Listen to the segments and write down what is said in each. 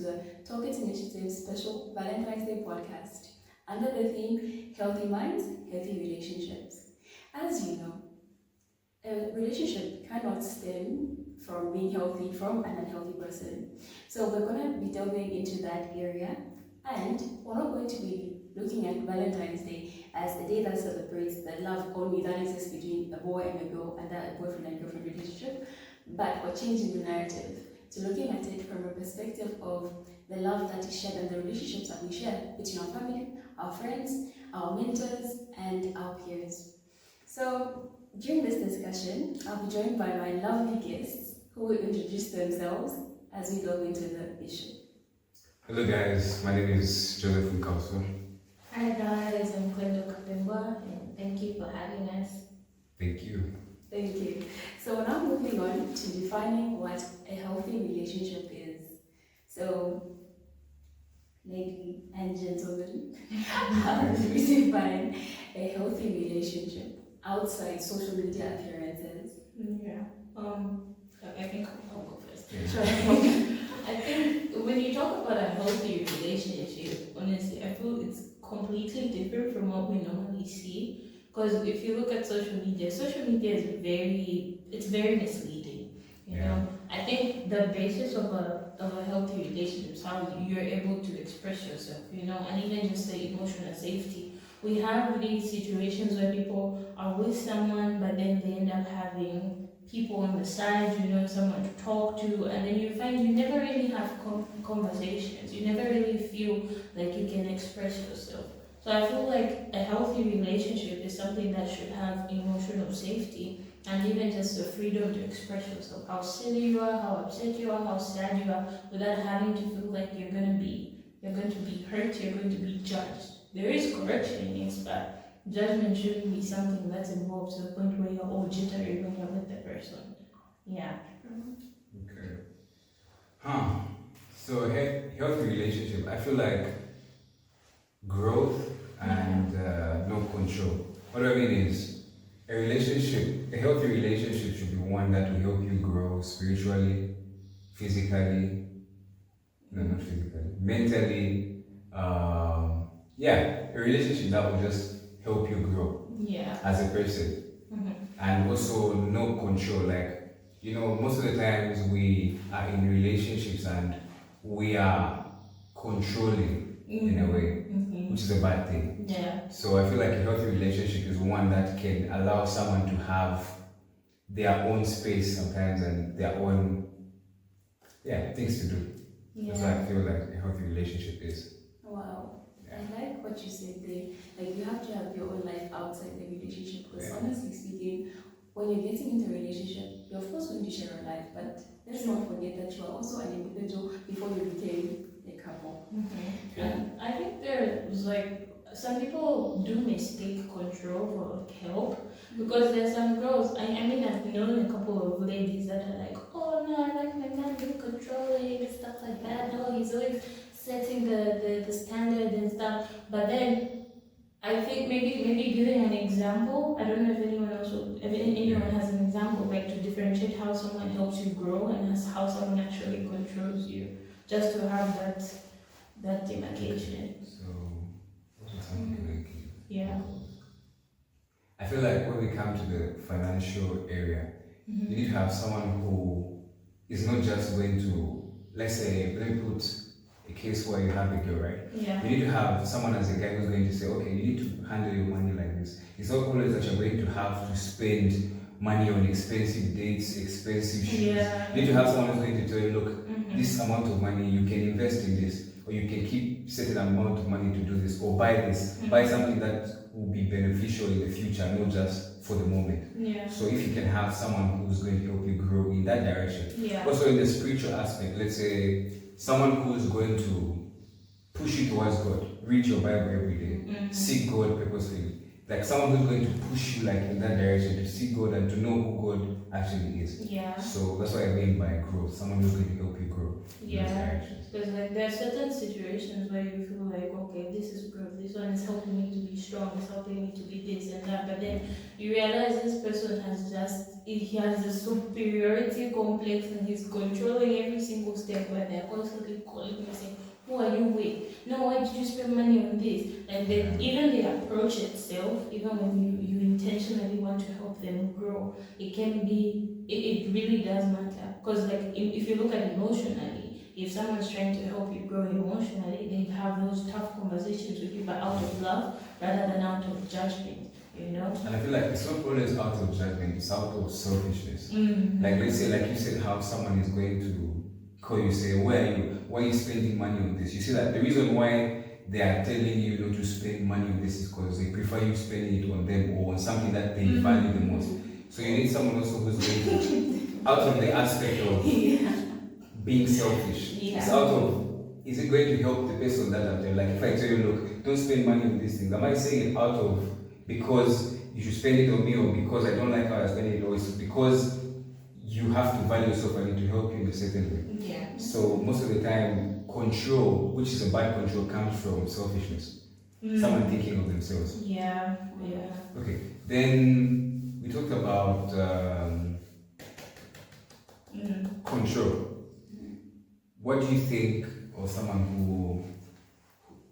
the Talk It Initiative special Valentine's Day podcast under the theme Healthy Minds, Healthy Relationships. As you know, a relationship cannot stem from being healthy from an unhealthy person. So we're going to be delving into that area, and we're not going to be looking at Valentine's Day as the day that celebrates the love only that exists between a boy and a girl and that boyfriend and girlfriend relationship, but we're changing the narrative to looking at it from a perspective of the love that is shared and the relationships that we share between our family, our friends, our mentors, and our peers. So during this discussion, I'll be joined by my lovely guests who will introduce themselves as we delve into the issue. Hello guys, my name is Joseph Nkoso. Hi guys, I'm Kwendo Kapemba and thank you for having us. Thank you. Thank you. So now moving on to defining what a healthy relationship is. So, ladies and gentlemen, how do we define a healthy relationship outside social media appearances? Yeah. I think I'll go first. Yeah. Sure. I think when you talk about a healthy relationship, honestly, I feel it's completely different from what we normally see. Because if you look at social media is very misleading. You know, I think the basis of a healthy relationship is how you're able to express yourself. You know, and even just the emotional safety. We have these situations where people are with someone, but then they end up having people on the side, you know, someone to talk to, and then you find you never really have conversations. You never really feel like you can express yourself. So I feel like a healthy relationship is something that should have emotional safety and even just the freedom to express yourself. How silly you are, how upset you are, how sad you are, without having to feel like you're going to be hurt, you're going to be judged. There is correction in it, but judgment shouldn't be something that's involved to the point where you're all jittery when you're with the person. Yeah. Okay. So healthy relationship, I feel like growth and no control. What I mean is, a healthy relationship should be one that will help you grow spiritually, physically, no, not physically, mentally. A relationship that will just help you grow as a person. And also no control. Like, you know, most of the times we are in relationships and we are controlling in a way, which is a bad thing. Yeah. So I feel like a healthy relationship is one that can allow someone to have their own space sometimes and their own things to do. Yeah. That's what I feel like a healthy relationship is. Wow. I like what you said there. Like, you have to have your own life outside the relationship. Because honestly speaking, when you're getting into a relationship, you're of course going to share your life, but let's not forget that you are also an individual before you became a couple. And I think there's some people do mistake control for help, because there's some girls, I mean I've known a couple of ladies that are like, oh no, I like my man being controlling and stuff like that. No, he's always setting the standard and stuff. But then I think maybe giving an example. I don't know if anyone has an example, like to differentiate how someone helps you grow and how someone actually controls you, just to have that demarcation. So what is something like Yeah. I feel like when we come to the financial area, you need to have someone who is not just going to, let's say, let me put a case where you have a girl, right? Yeah. You need to have someone as a guy who's going to say, okay, you need to handle your money like this. It's not always that you're going to have to spend money on expensive dates, expensive shoes. Yeah. You need to have someone who's going to tell you, look, this amount of money, you can invest in this, or you can keep certain amount of money to do this, or buy this. Buy something that will be beneficial in the future, not just for the moment. Yeah. So if you can have someone who's going to help you grow in that direction. Yeah. Also in the spiritual aspect, let's say someone who's going to push you towards God, read your Bible every day, seek God purposefully. like someone who's going to push you like in that direction to see God and to know who God actually is. Yeah. So that's what I mean by growth. Someone who's going to help you grow in those Yeah. directions. Because like there are certain situations where you feel like, okay, this is growth, this one is helping me to be strong, it's helping me to be this and that, but then you realize this person he has a superiority complex and he's controlling every single step where they're constantly calling you saying, who are you with? No, why did you spend money on this? Like even the approach itself, even when you intentionally want to help them grow, it can be, it really does matter. Because like if you look at emotionally, if someone's trying to help you grow emotionally, they have those tough conversations with you, but out of love rather than out of judgment, you know? And I feel like it's not always out of judgment, it's out of selfishness. Mm-hmm. Like let's say, like you said, how someone is going to call you, say, why are you spending money on this? You see that the reason why they are telling you not to spend money on this is because they prefer you spending it on them or on something that they value the most. So you need someone also who's going to, out of the aspect of being selfish. Yeah. It's out of, is it going to help the person that I'm telling? Like if I tell you, look, don't spend money on these things, am I saying it out of because you should spend it on me or because I don't like how I spend it, or it's because you have to value yourself and it to help you in a certain way? Yeah. So most of the time, control, which is a bad control, comes from selfishness. Someone thinking of themselves. Yeah. Okay. Then we talked about control. What do you think of someone who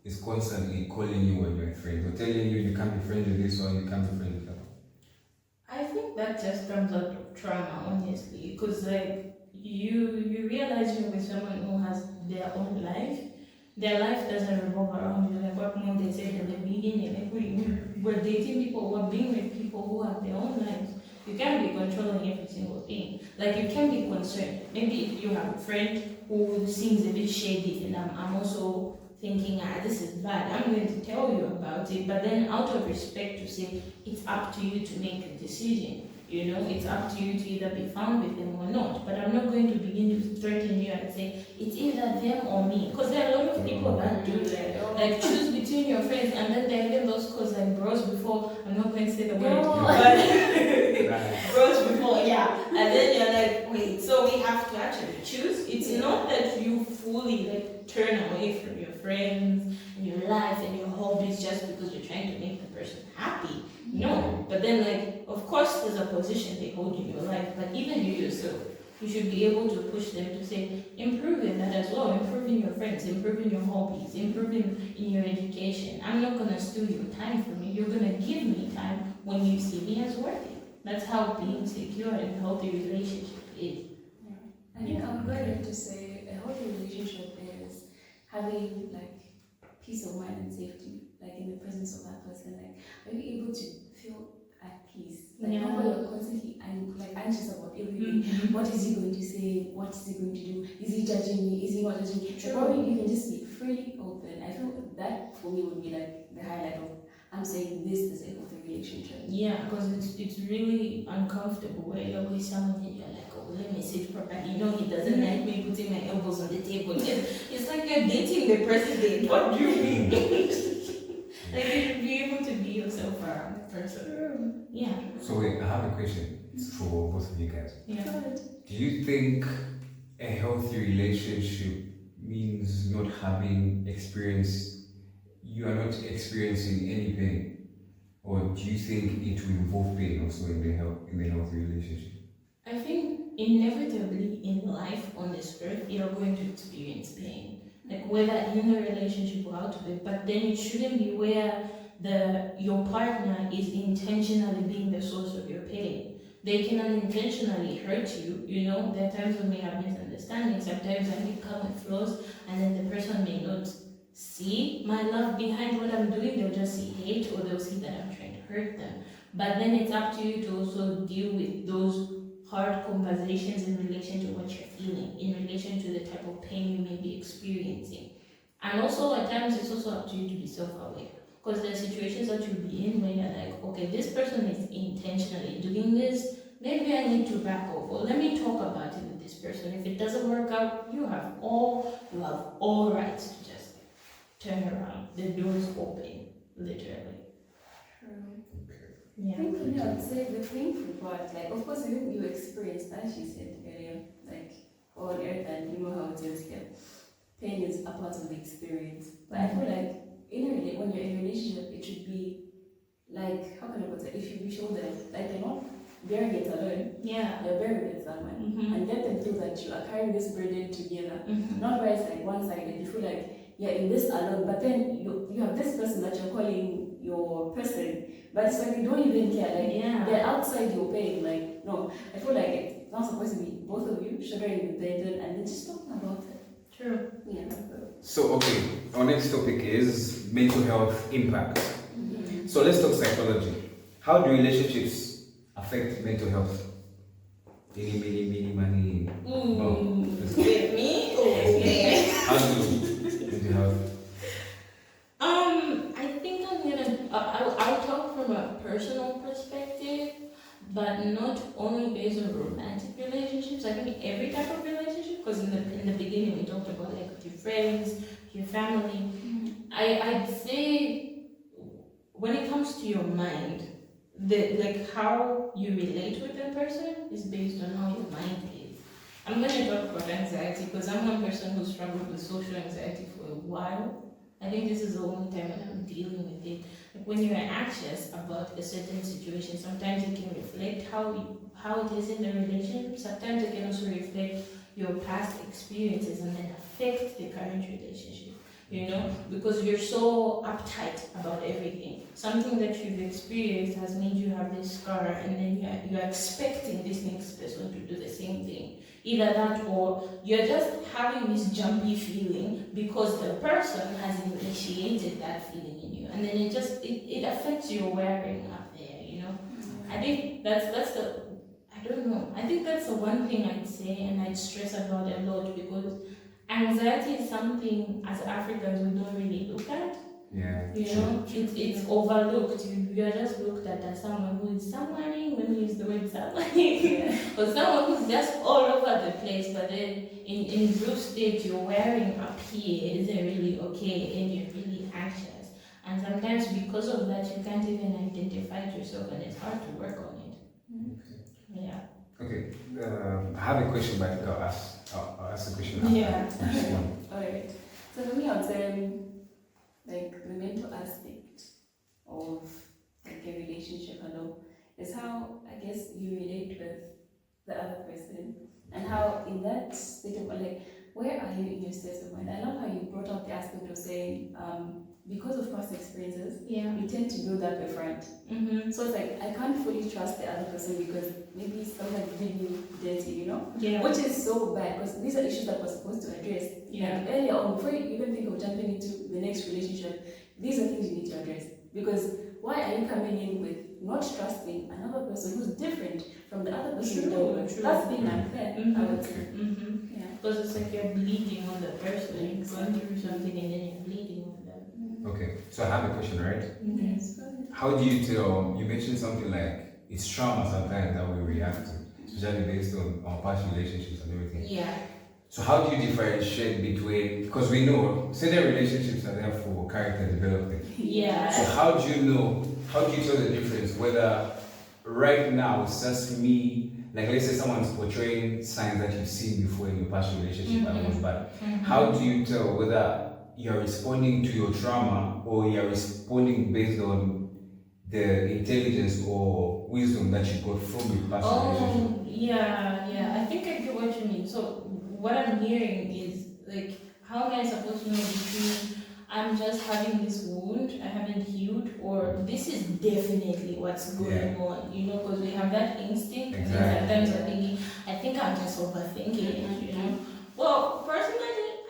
is constantly calling you when you're friends or telling you you can't be friends with this or you can't be friends with that? I think that just comes out of trauma, honestly, because like you realize you're with someone who has their own life. Their life doesn't revolve around you. Like what Mom they said at the beginning, like we're dating people, we're being with people who have their own lives. You can't be controlling every single thing. Like you can be concerned. Maybe if you have a friend who seems a bit shady, and I'm also thinking, this is bad, I'm going to tell you about it, but then out of respect to say, it's up to you to make a decision. You know, it's up to you to either be found with them or not. But I'm not going to begin to threaten you and say, it's either them or me. Because there are a lot of people that do that. Like, choose between your friends, and then there are those calls like bros before, I'm not going to say the word, but bros before, yeah. And then you're like, wait, so we have to actually choose? It's not that you fully like turn away from your friends and your life and your hobbies just because you're trying to make the person happy. No, but then like, of course there's a position they hold in your life, but even you yourself, you should be able to push them to say, improve in that as well, improve in your friends, improve in your hobbies, improve in your education. I'm not gonna steal your time from you, you're gonna give me time when you see me as worthy. That's how being secure and healthy relationship is. I think I'm going to say a healthy relationship is having like peace of mind and safety, like in the presence of that person. Like, are you able to feel at peace? Like, not you're constantly anxious about everything. What is he going to say? What is he going to do? Is he judging me? Is he not judging me? Probably you can just be freely open. I feel that for me would be like the highlight of I'm saying this is a healthy relationship. Yeah, because it's really uncomfortable where you're with someone and you're like, oh, let me sit properly. You know, he doesn't like me putting my elbows on the table. It's like you're dating the president. What do you mean? Like, you should be able to be yourself around the person. Yeah. So wait, I have a question for both of you guys. Yeah. Do you think a healthy relationship means not having experience? You are not experiencing any pain, or do you think it will involve pain also in the healthy relationship? I think inevitably in life on this earth, you're going to experience pain. Like whether in the relationship or out of it, but then it shouldn't be where your partner is intentionally being the source of your pain. They can unintentionally hurt you, you know. There are times when we have misunderstandings, sometimes I may come with flaws and then the person may not see my love behind what I'm doing, they'll just see hate or they'll see that I'm trying to hurt them. But then it's up to you to also deal with those hard conversations in relation to what you're feeling, in relation to the type of pain you may be experiencing. And also at times it's also up to you to be self-aware. Because there are situations that you'll be in where you're like, okay, this person is intentionally doing this, maybe I need to back off, or let me talk about it with this person. If it doesn't work out, you have all rights to just turn around. The door is open, literally. True. I Yeah. think for me, I would say the painful part, like, of course, you experience, as she said earlier, like, on earth, and you know how it is here. Pain is a part of the experience. But I feel like when you're in a relationship, it should be like, how can I put it? It should be shouldered. Like, you're not bearing it alone, Yeah. you're bearing it with someone. Mm-hmm. And let them feel that you are carrying this burden together. Mm-hmm. Not where it's like one sided. You feel like you're in this alone, but then you have this person that you're calling your person. But it's like you don't even care. Like, Yeah. they're outside your pain. Like, no. I feel like it's not supposed to be both of you shouldering the burden and then just talking about it. True. Yeah. So, okay, our next topic is mental health impact. Mm-hmm. So, let's talk psychology. How do relationships affect mental health? Money. No. With me? Okay. How do mental health? I think I'll talk from a personal perspective, but not only based on romantic relationships. I think every type of relationship, because in the beginning we talked about like with your friends, your family. I'd say when it comes to your mind, like how you relate with the person is based on how your mind is. I'm gonna talk about anxiety because I'm one person who struggled with social anxiety for a while. I think this is the only time when I'm dealing with it. Like when you're anxious about a certain situation, sometimes it can reflect how it is in the relationship. Sometimes it can also reflect your past experiences and then affect the current relationship. You know, because you're so uptight about everything. Something that you've experienced has made you have this scar, and then you're expecting this next person to do the same thing. Either that, or you're just having this jumpy feeling because the person has initiated that feeling in you, and then it affects your wearing up there. You know, I think that's the I don't know. I think that's the one thing I'd say and I'd stress about a lot because anxiety is something as Africans we don't really look at. Yeah. You know, it's overlooked. You are just looked at as someone who is submarine, when you use the word submarine, or someone who's just all over the place, but then in group state you're wearing up here isn't really okay and you're really anxious. And sometimes because of that you can't even identify it yourself and it's hard to work on it. Yeah. Okay, I have a question, but I think I'll ask a question after. Yeah. Alright. So for me, I would say, like, the mental aspect of like a relationship and all is how I guess you relate with the other person and how in that state of like where are you in your state of mind? I love how you brought up the aspect of saying because of past experiences, Yeah. we tend to build that befriend. Mm-hmm. So it's like I can't fully trust the other person because maybe someone did me dirty, you know? Yeah. Which is so bad because these are issues that we're supposed to address. Yeah. Like earlier on, before you even think of jumping into the next relationship, these are things you need to address. Because why are you coming in with not trusting another person who's different from the other person you dealt with? True. That's being unfair, I would say. Mm-hmm. Yeah. Because it's like you're bleeding on the person, you're going through something and then you're bleeding on them. Okay, so I have a question, right? Yes. How do you tell, you mentioned something like it's trauma sometimes that we react to, especially based on our past relationships and everything. Yeah. So how do you differentiate between, because we know certain relationships are there for character development. Yeah. So how do you tell the difference whether right now it's just me, like let's say someone's portraying signs that you've seen before in your past relationship and was bad. How do you tell whether you're responding to your trauma or you're responding based on the intelligence or wisdom that you got from your past relationship? Yeah. I think I get what you mean. So what I'm hearing is like, how am I supposed to know between I'm just having this wound, I haven't healed, or this is definitely what's going on, you know, because we have that instinct, and then sometimes we're thinking, I think I'm just overthinking it, you know. Well, personally,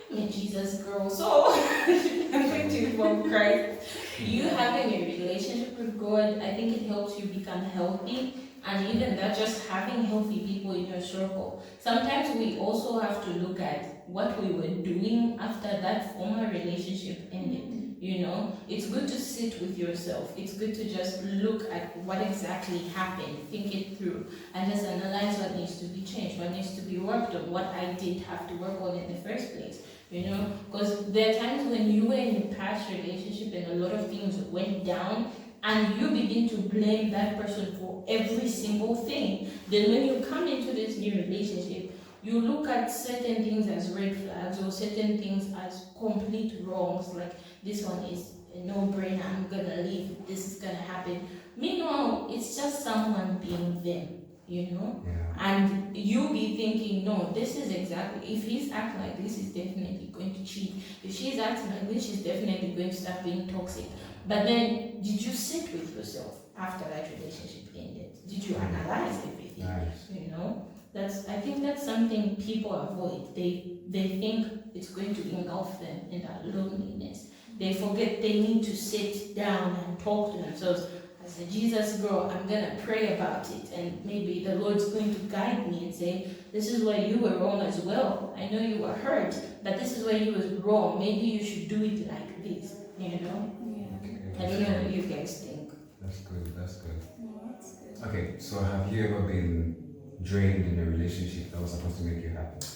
I'm a Jesus girl, so I'm going to involve Christ. You having a relationship with God, I think it helps you become healthy. And even that, just having healthy people in your circle. Sometimes we also have to look at what we were doing after that former relationship ended. You know, it's good to sit with yourself. It's good to just look at what exactly happened, think it through, and just analyze what needs to be changed, what needs to be worked on, what I did have to work on in the first place. You know, because there are times when you were in a past relationship and a lot of things went down, and you begin to blame that person for every single thing, then when you come into this new relationship, you look at certain things as red flags or certain things as complete wrongs, like this one is a no-brainer, I'm gonna leave, this is gonna happen. Meanwhile, it's just someone being them, you know? Yeah. And you be thinking, no, this is exactly, if he's acting like this, he's definitely going to cheat. If she's acting like this, she's definitely going to start being toxic. But then, did you sit with yourself after that relationship ended? Did you analyze everything? Nice. You know? I think that's something people avoid. They think it's going to engulf them in that loneliness. They forget they need to sit down and talk to themselves. As a Jesus girl, I'm gonna pray about it, and maybe the Lord's going to guide me and say, this is where you were wrong as well. I know you were hurt, but this is where you was wrong. Maybe you should do it like this, you know? Yeah. I don't know what you guys think. That's good. That's good. No, that's good. Okay, so have you ever been drained in a relationship that was supposed to make you happy?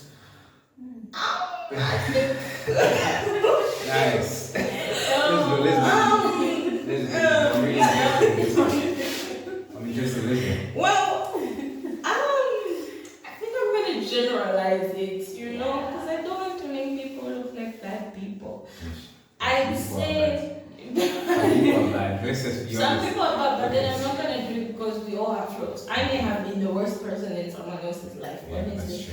Nice. I'm just listening. Well, I think I'm gonna generalize it, you know, because I don't want to make people look like bad people. I'd say some people are bad, but then I'm not gonna do it because we all have flaws. I may have been the worst person in someone else's life, honestly.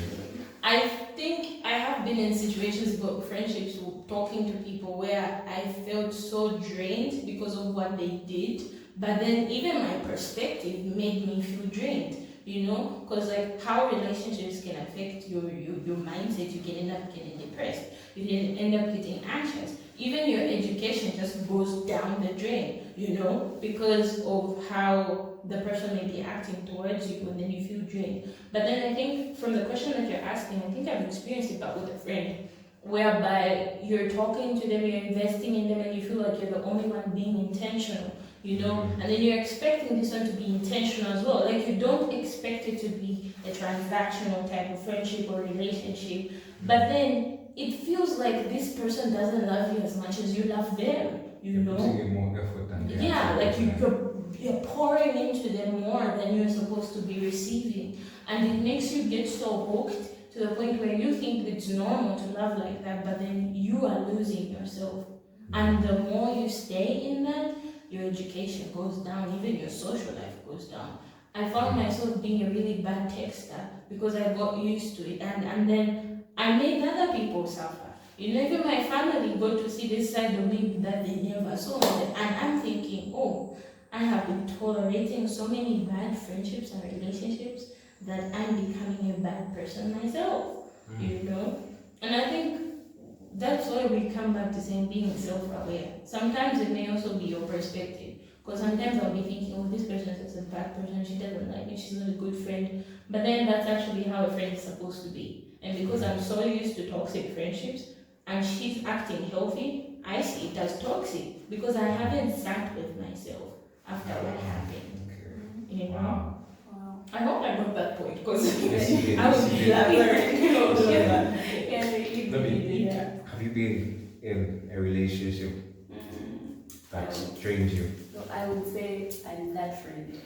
I think I have been in situations, but friendships, talking to people where I felt so drained because of what they did, but then even my perspective made me feel drained, you know, because like how relationships can affect your mindset. You can end up getting depressed, you can end up getting anxious, even your education just goes down the drain, you know, because of how the person may be acting towards you, and then you feel drained. But then I think from the question that you're asking, I think I've experienced it, but with a friend, whereby you're talking to them, you're investing in them, and you feel like you're the only one being intentional, you know, and then you're expecting this one to be intentional as well. Like you don't expect it to be a transactional type of friendship or relationship, but then it feels like this person doesn't love you as much as you love them, you know? Putting in more effort than they Yeah, like actually you're pouring into them more than you're supposed to be receiving, and it makes you get so hooked to the point where you think it's normal to love like that, but then you are losing yourself. And the more you stay in that, your education goes down, even your social life goes down. I found myself being a really bad texter because I got used to it, and then I made other people suffer. You know, even my family got to see this side of me that they never saw. And I'm thinking, oh, I have been tolerating so many bad friendships and relationships that I'm becoming a bad person myself, you know? And I think that's why we come back to saying being self-aware. Sometimes it may also be your perspective. Because sometimes I'll be thinking, oh, this person is a bad person, she doesn't like me, she's not a good friend. But then that's actually how a friend is supposed to be. And because I'm so used to toxic friendships, and she's acting healthy, I see it as toxic. Because I haven't sat with myself after what happened. You know? Wow. I hope I got that point, because Yes, you did. I would be Yeah. Have you been in a relationship that drained you? So I would say I'm that friend.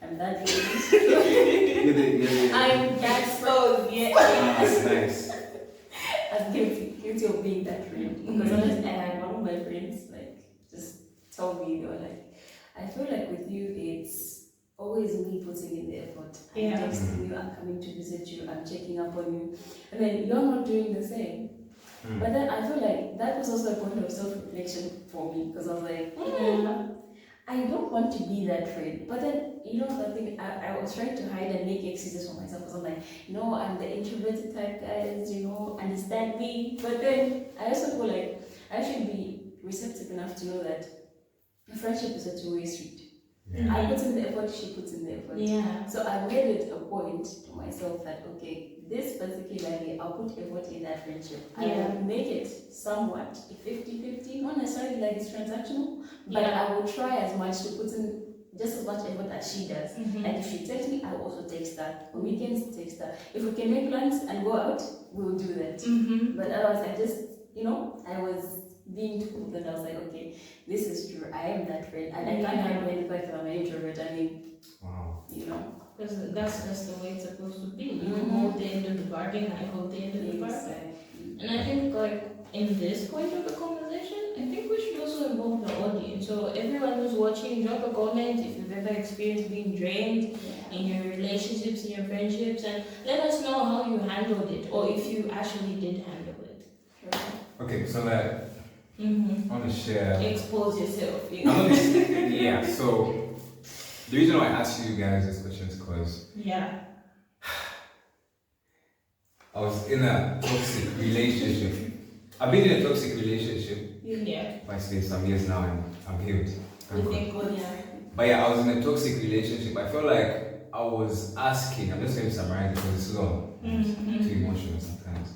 I'm that friend. I'm that friend. Yeah. That's nice. I'm guilty of being that friend. Because honestly, I had one of my friends just tell me, they were like, I feel like with you it's always me putting in the effort. I'm Yeah. texting you, I'm coming to visit you, I'm checking up on you. And then you're not doing the same. But then I feel like that was also a point of self-reflection for me, because I was like, I don't want to be that friend. But then, you know, the thing, I was trying to hide and make excuses for myself, because I'm like, I'm the introverted type, guys, understand me. But then I also feel like I should be receptive enough to know that a friendship is a two-way street. Yeah. I put in the effort, she puts in the effort. Yeah. So I made it a point to myself that, okay, this particularly, I'll put effort in that friendship. I will make it somewhat 50-50, not necessarily like it's transactional, but I will try as much to put in just as much effort as she does. Like if she texts me, I will also text her. On weekends, text her. If we can make plans and go out, we'll do that. But otherwise, I just, I was being told that I was like, okay, this is true. I am that friend, and I can't hide behind the fact that I'm an introvert. I mean, Wow. you know, Because that's the way it's supposed to be. You Mhm. hold the end of the bargain, I hold the end of the bargain. exactly. And I think like in this point of the conversation, I think we should also involve the audience. So everyone who's watching, drop a comment if you've ever experienced being drained in your relationships, in your friendships, and let us know how you handled it or if you actually did handle it. Okay, so like, I want to share. Expose yourself. You I'm know? gonna- yeah, so the reason why I asked you guys this question is because Yeah. I was in a toxic relationship. I've been in a toxic relationship, Yeah. if I say some years now, and I'm healed. Thank God. Thank God. But yeah, I was in a toxic relationship. I felt like I was asking, I'm just going to summarize it because it's long, too emotional sometimes.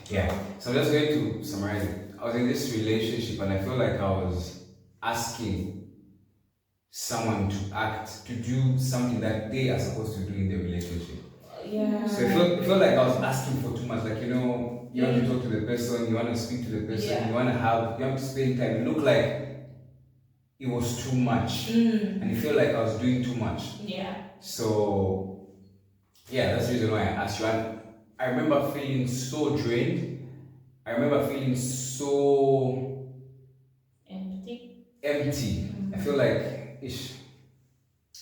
Yeah, so I'm just going to summarize it. I was in this relationship and I felt like I was asking someone to do something that they are supposed to do in the relationship. Yeah. So it felt like I was asking for too much. Like, you know, you want to talk to the person, you want to speak to the person, you want to spend time. It looked like it was too much. And it felt like I was doing too much. Yeah. So, yeah, that's the reason why I asked you. And I remember feeling so drained. I remember feeling so Empty. I feel like It's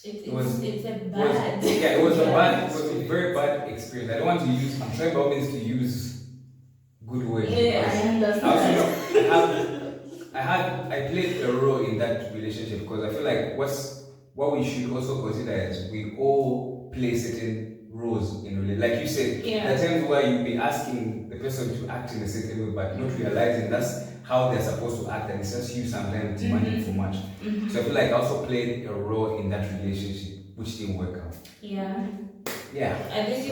it was a bad. it was a very bad experience. I don't want to use. I'm trying by all means to use good words. Yeah, I understand. I played a role in that relationship because I feel like what we should also consider is we all play certain roles in relationship. Like you said, there are times where you'll be asking the person to act in a certain way, but not realizing that's how they're supposed to act, and it's just you sometimes demanding for much. So I feel like I also played a role in that relationship, which didn't work out. Yeah. Yeah. I think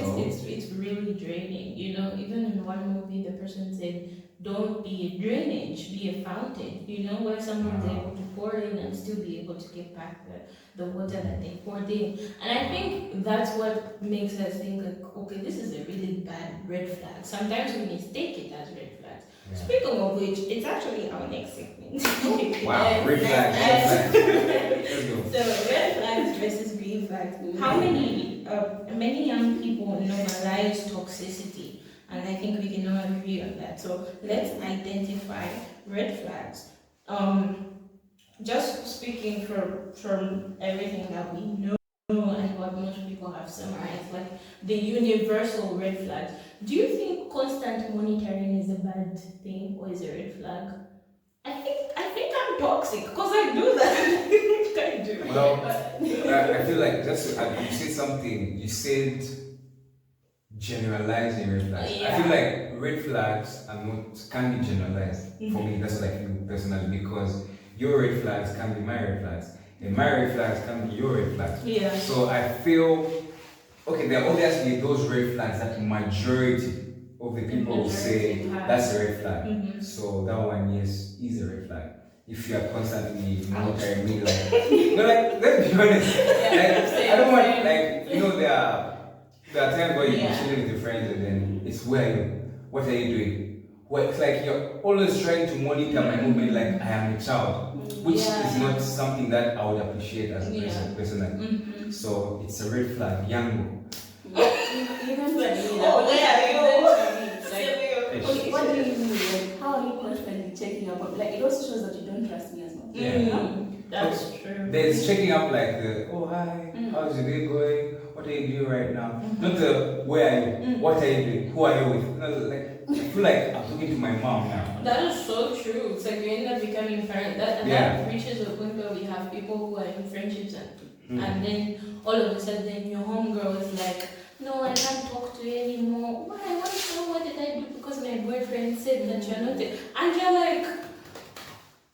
it's really draining. You know, even in one movie, the person said, "Don't be a drainage, be a fountain." You know, where someone's able to pour in and still be able to get back the water that they poured in. And I think that's what makes us think like, okay, this is a really bad red flag. Sometimes we mistake it as red flags. Yeah. Speaking of which, it's actually our next segment. Wow, red flags. Red flags. Let's go. So red flags versus green flags. How many young people normalize toxicity? And I think we can all agree on that. So let's identify red flags. Just speaking from everything that we know and what most people have summarized, like the universal red flags. Do you think constant monitoring is a bad thing or is a red flag? I think I'm toxic because I do that. I do. Well, I feel like you said something. You said generalizing red flags. I feel like red flags can be generalized. For me, that's what I feel personally, because your red flags can be my red flags, and my red flags can be your red flags. Yeah. So I feel okay. There are obviously those red flags that majority of the people will say that's a red flag. So that one, yes, is a red flag. If you are constantly monitoring me, like, let's be honest. I don't want, there are times where you're chilling with your friends and then it's what are you doing? It's like you're always trying to monitor my movement like I am a child, which is not something that I would appreciate as a person personally. So it's a red flag, young. What do you mean? Like, how are you constantly checking up? Like, it also shows that you don't trust me as much. That's true. There's checking up like hi, how's your day going? What are you doing right now? Not the where are you? What are you doing? Who are you with? No, like I feel like I'm talking to my mom now. That is so true. It's like you end up becoming friends. That reaches a point where we have people who are in friendships and then all of a sudden your homegirl is like, no, I can't talk to you anymore. Why? What did I do? Because my boyfriend said that you're not there. And you're like,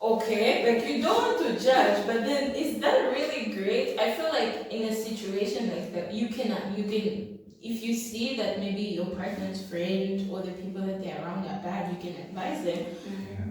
okay, like you don't want to judge, but then is that really great? I feel like in a situation like that, you can, if you see that maybe your partner's friend or the people that they're around are bad, you can advise them.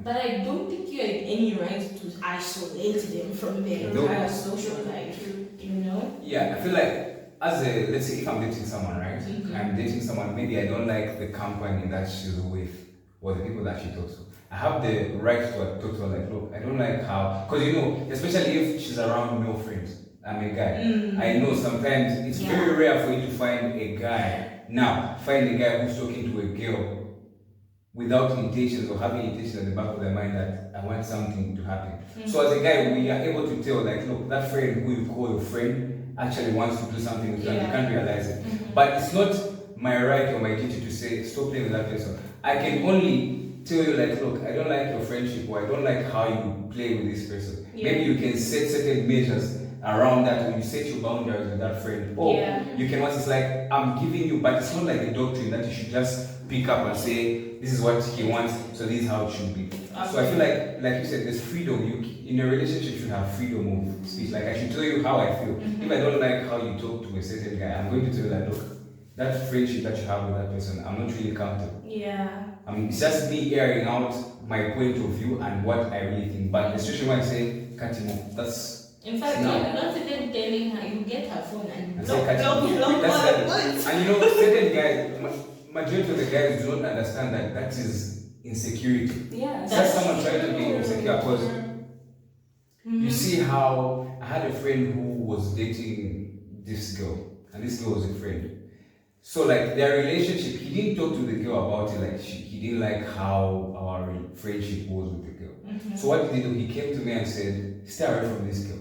But I don't think you have any right to isolate them from their entire social life, you know? Yeah, I feel like let's say if I'm dating someone, right? I'm dating someone, maybe I don't like the company that she's with, or the people that she talks to. I have the right to talk to her like, look, I don't like how, because you know, especially if she's around male friends. I'm a guy. I know sometimes it's very rare for you to find a guy. Now, find a guy who's talking to a girl without intentions or having intentions at the back of their mind that I want something to happen. So as a guy, we are able to tell, like, look, that friend who you call your friend actually wants to do something with you, and you can't realize it. But it's not my right or my duty to say, stop playing with that person. I can only tell you, like, look, I don't like your friendship, or I don't like how you play with this person. Maybe you can set certain measures around that when you set your boundaries with that friend. Or you can once, it's like, I'm giving you, but it's not like a doctrine that you should just pick up and say, this is what he wants, so this is how it should be. So I feel like you said, there's freedom. You in a relationship should have freedom of speech. Like, I should tell you how I feel. If I don't like how you talk to a certain guy, I'm going to tell you that, look, that friendship that you have with that person, I'm not really comfortable. I mean, it's just me airing out my point of view and what I really think. But the situation where I say, cut him off, that's in fact, you're not even telling her, you get her phone and block. And you know, certain guys, majority of the guys do not understand that that is insecurity. That's someone trying to be insecure. Because you see how I had a friend who was dating this girl, and this girl was a friend. So like their relationship, he didn't talk to the girl about it. Like he didn't like how our friendship was with the girl. So what did he do? He came to me and said, stay away from this girl.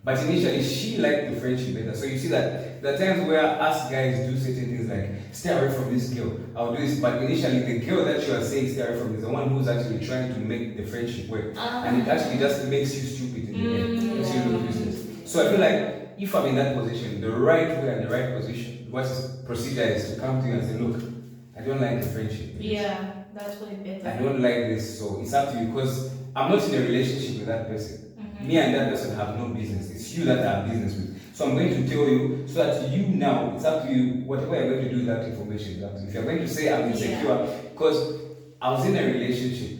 But initially, she liked the friendship better. So you see that there are times where us guys do certain things like, stay away from this girl, I'll do this. But initially, the girl that you are saying stay away from is the one who's actually trying to make the friendship work. And it actually just makes you stupid in the end. Makes you look useless. So I feel like, if I'm in that position, the right way and the right position, what procedure is to come to you and say, look, I don't like the friendship. That's way better. I don't like this, so it's up to you. Because I'm not in a relationship with that person. Me and that person have no business. It's you that I have business with. So I'm going to tell you so that you now, it's up to you, whatever you're going to do with that information is up to you. If you're going to say I'm insecure, because I was in a relationship.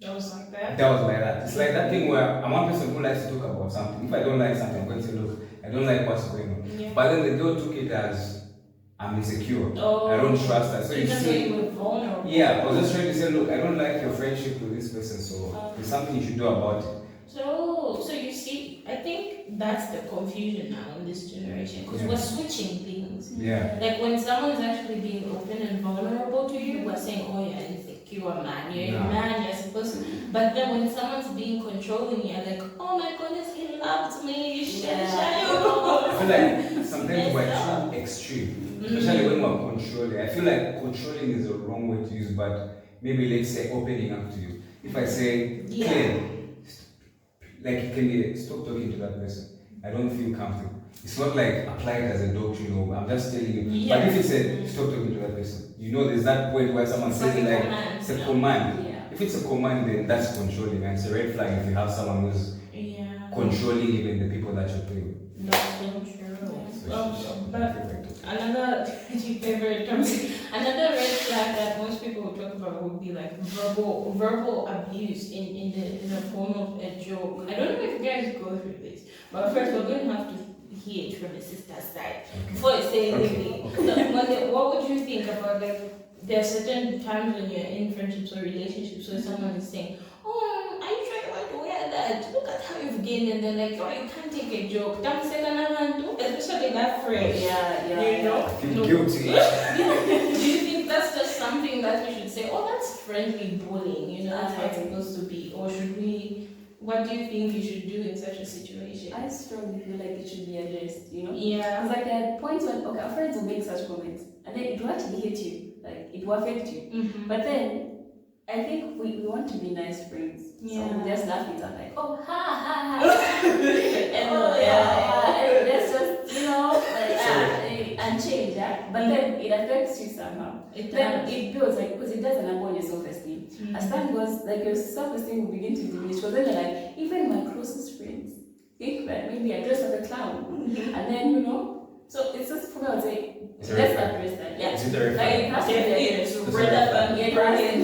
That was like that? That was like that. It's like that thing where I'm one person who likes to talk about something. If I don't like something, I'm going to say, look, I don't like what's going on. But then the girl took it as I'm insecure. I don't trust her. So you see, you were vulnerable. I was just trying to say, look, I don't like your friendship with this person, so there's something you should do about it. So you see, I think that's the confusion now in this generation, because we're switching things. Like when someone's actually being open and vulnerable to you, we're saying, oh yeah, insecure man, you're a man, you're supposed to. But then when someone's being controlling, you're like, oh my goodness, he loves me, I feel like sometimes we're too extreme, especially when we're controlling. I feel like controlling is the wrong way to use, but maybe let's say opening up to you. If I say, Claire, like it can be, stop talking to that person. I don't feel comfortable. It's not like applied as a doctrine or I'm just telling you. But if you say stop talking to that person, you know there's that point where someone says it like it's a command. If it's a command, then that's controlling, and it's a red flag if you have someone who's controlling even the people that you play with. That's so true. But another favorite topic, another red flag that most people would talk about would be like verbal abuse in the form of a joke. I don't know if you guys go through this, but first we're going to have to hear it from the sister's side before I say anything. So, what would you think about, like, there are certain times when you're in friendships or relationships where someone is saying, oh, are you sure you want to wear that? Look at how you've gained, and they're like, oh, you can't take a joke. Especially that phrase. You know? I feel guilty. Do you think that's just something that we should say, oh, that's friendly bullying, you know, that's how it's supposed to be? Or should we, what do you think you should do in such a situation? I strongly feel like it should be addressed, you know? Yeah. It's like there are points when, our friends will make such comments, and then it will actually hit you, like it will affect you. But then, I think we want to be nice friends. So we just laugh it up like, oh, ha, ha, ha. And let's just, you know, like, and change, But then it affects you somehow. It builds, like, because it does an on your self-esteem. As time goes, like, your self-esteem will begin to diminish. Because then you're like, even my closest friends think that maybe I dress like a clown. And then, you know, so it's just, for me, I would say, let's address that. Is it a red Like, it has to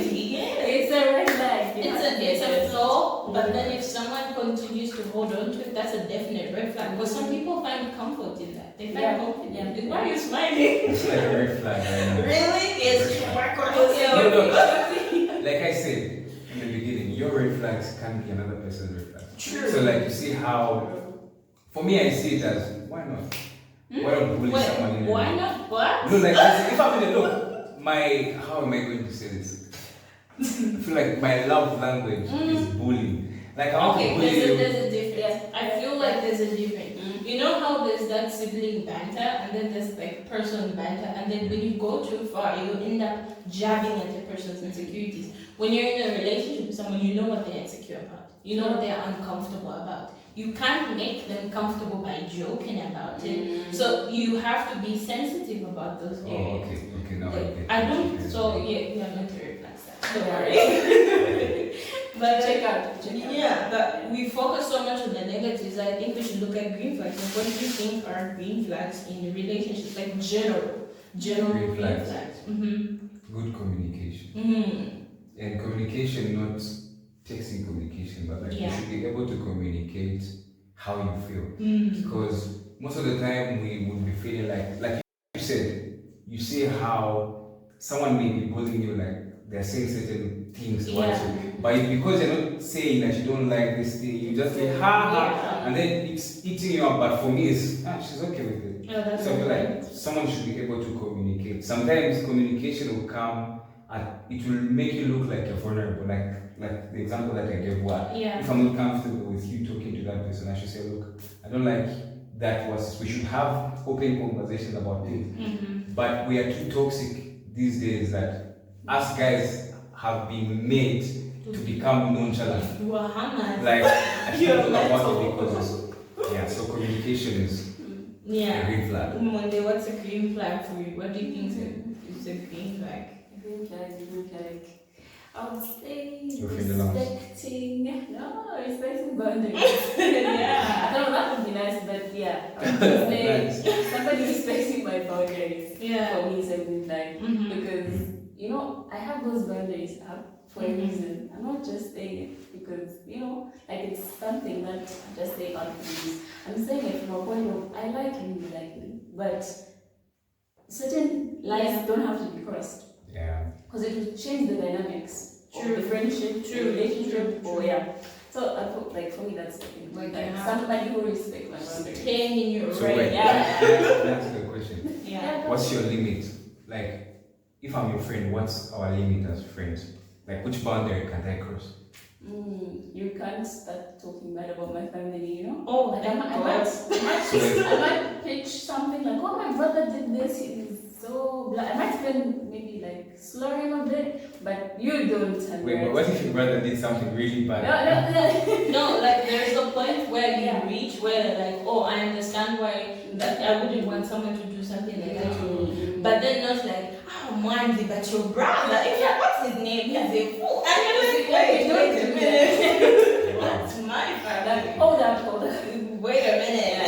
be it's a red flag. It's a flaw, but then if someone continues to hold on to it, that's a definite red flag. Because some people find comfort in that. They find comfort in it. Why are you smiling? It's like a red flag right now. Really? Yes. flags can be another person's red flags. True. So like you see how, for me I see it as why not? Why not bully someone in Why not? What? No, like if I'm in a look, how am I going to say this? I feel like my love language is bullying. Like I want to bully you. There's a difference. I feel like there's a difference. You know how there's that sibling banter, and then there's like person banter, and then when you go too far, you end up jabbing at the person's insecurities. When you're in a relationship with someone, you know what they're insecure about. You know what they're uncomfortable about. You can't make them comfortable by joking about it. So you have to be sensitive about those areas. Okay, now I don't. So yeah, I'm not very like that. Don't worry. But check out. Yeah, but we focus so much on the negatives. I think we should look at green flags. Like, what do you think are green flags in relationships? Like general green flags. Good communication. And communication, not texting communication, but like you should be able to communicate how you feel. Because most of the time we would be feeling like you said, you see how someone may be bullying you, like they're saying certain things towards you, but because you're not saying that you don't like this thing, you just say ha, and then it's eating you up. But for me, it's she's okay with it. So I feel like someone should be able to communicate. Sometimes communication will come and it will make you look like you're vulnerable, like the example that I gave, where if I'm not comfortable with you talking to that person, I should say, look, I don't like that. We should have open conversations about things. But we are too toxic these days that us guys have been made to become nonchalant. Like I can't talk about it because so communication is a green flag. Monday, what's a green flag for you? What do you think is a green flag? Green flag. I would say respecting boundaries. I don't know, that would be nice, but I would say somebody respecting my boundaries for me is a green flag. Because, I have those boundaries up for a reason. I'm not just saying it because, like it's something that I just say out of use. I'm saying it from a point of, I like you, you like me, but certain lines don't have to be crossed. Because it will change the dynamics of the friendship, relationship, So I thought, like, for me, that's the thing. Like somebody who respects my boundaries. Staying in your right. That's the question. What's your limit? Like, if I'm your friend, what's our limit as friends? Like, which boundary can I cross? You can't start talking bad about my family, Oh, like, I might pitch something like, oh, my brother did this, he is so blah. I might even maybe like slur him a bit, but you don't. Wait, but what if your brother did something really bad? No, like there's a point where you reach where like, oh, I understand why that I wouldn't want someone to do something like that to me. But then not like, oh, Mandy, but your brother, what's his name? He's a fool. And you're like, wait a minute. That's my family. Hold up. Wait a minute.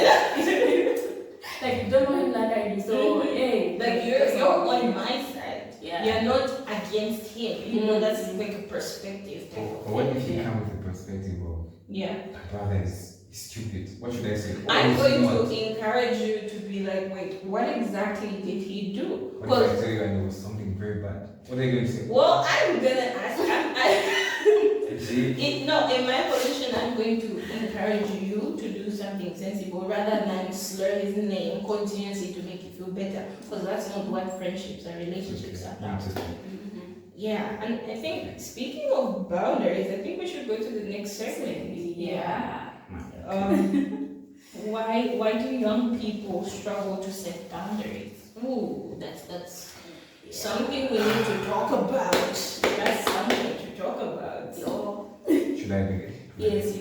Like, you don't know him like I do, so hey. Like, you're on my side. Yeah. You're not against him. That's like a perspective type of But what if you come with the perspective of, my brother is stupid? What should I say? I'm going to encourage you to be like, wait, what exactly did he do? What if I tell you and it was something very bad? What are you going to say? Well, I'm going to ask. See? In my position, I'm going to encourage you to do something sensible rather than slur his name continuously to make you feel better, because that's not what friendships and relationships are about. Yeah, and I think speaking of boundaries, I think we should go to the next segment. Why do young people struggle to set boundaries? Ooh, that's something we need to talk about. That's something to talk about. Should I begin? Yes,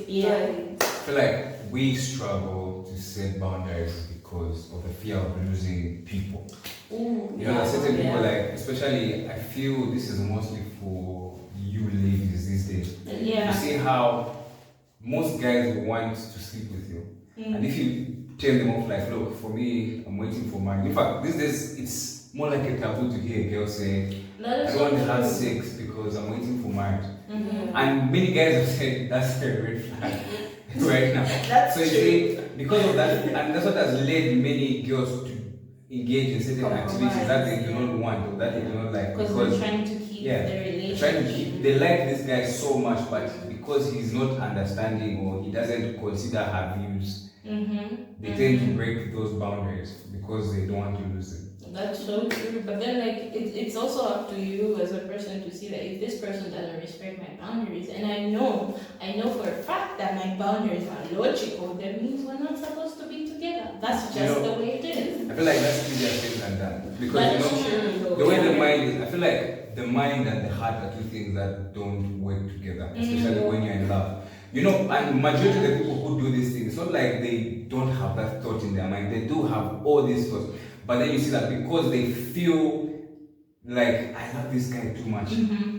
I feel like we struggle to set boundaries because of the fear of losing people. Certain people, like, especially, I feel this is mostly for you ladies these days. You see how most guys want to sleep with you. And if you tell them off, like, look, for me, I'm waiting for mine. In fact, these days, it's more like a taboo to hear a girl say, I don't want to have sex because I'm waiting for marriage. And many guys have said that's a red flag right now. That's so you see, because of that, and that's what has led many girls to engage in certain activities that they do not want or that they do not like. Because they're trying to keep Yeah. the Trying to relationship. keep, they like this guy so much, but because he's not understanding or he doesn't consider her views, they tend to break those boundaries because they don't want to lose it. That's so true. But then, like, it's also up to you as a person to see that if this person doesn't respect my boundaries, and I know for a fact that my boundaries are logical, that means we're not supposed to be together. That's just the way it is. I feel like that's easier said than done. Because, That's true. the way the mind is, I feel like the mind and the heart are two things that don't work together, especially when you're in love. And majority of the people who do these things, it's not like they don't have that thought in their mind. They do have all these thoughts. But then you see that because they feel like, I love this guy too much,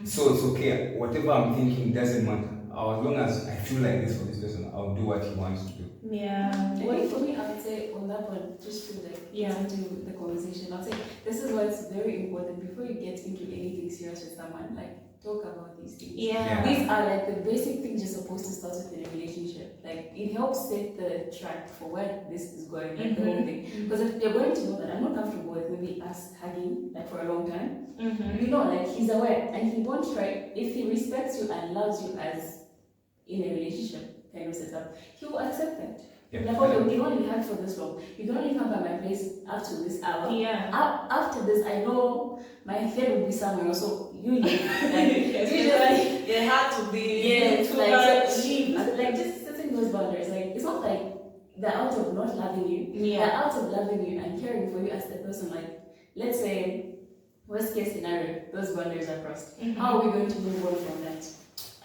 so it's okay. Whatever I'm thinking doesn't matter. As long as I feel like this for this person, I'll do what he wants to do. Yeah. I think for me, I would say on that one, just to into the conversation, I'd say this is what's very important before you get into anything serious with someone. Like, talk about these things. Yeah. These are like the basic things you're supposed to start with in a relationship. Like, it helps set the track for where this is going, like the whole thing. Because if you're going to know that I'm not comfortable with maybe us hugging like for a long time, like he's aware and he won't try. If he respects you and loves you as in a relationship kind of setup, he will accept that. Yeah. Like, okay, we can only hug for this long. You can only come by my place up to this hour. Yeah. After this, I know my head will be somewhere. So you leave. Like, Usually, it had to be too like, much. leave. Like, just setting those boundaries. Like, it's not like they're out of not loving you. Yeah. They're out of loving you and caring for you as the person. Like, let's say, worst case scenario, those boundaries are crossed. How are we going to move on from that?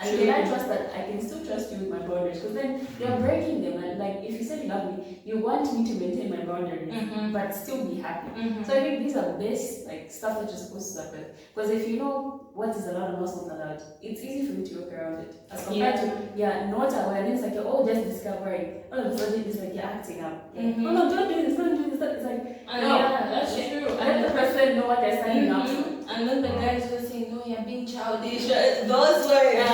And can I trust that I can still trust you with my boundaries? Because then you're breaking them. And like, if you say you love me, you want me to maintain my boundaries, but still be happy. So I think these are the best like stuff that you're supposed to start with. Because if you know what is allowed and what's not allowed, it's easy for you to work around it. As compared to not aware, and it's like you're all just discovering. All of a sudden, it's like you're acting up. Oh no, don't do this, don't do this. It's like no, that's true. Let the person know what they're signing up to. And then the guys were saying, no, you're being childish. Those words.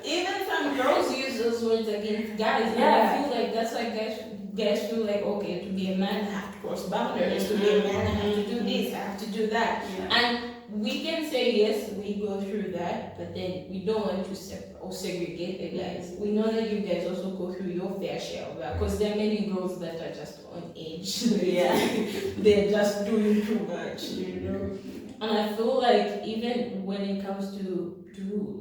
Even some girls use those words against guys. And I feel like that's why guys feel like, okay, to be a man, I have to cross boundaries. To be a man, I have to do this, I have to do that. And we can say, yes, we go through that, but then we don't want to segregate the guys. We know that you guys also go through your fair share of that, because there are many girls that are just on edge. They're just doing too much, And I feel like even when it comes to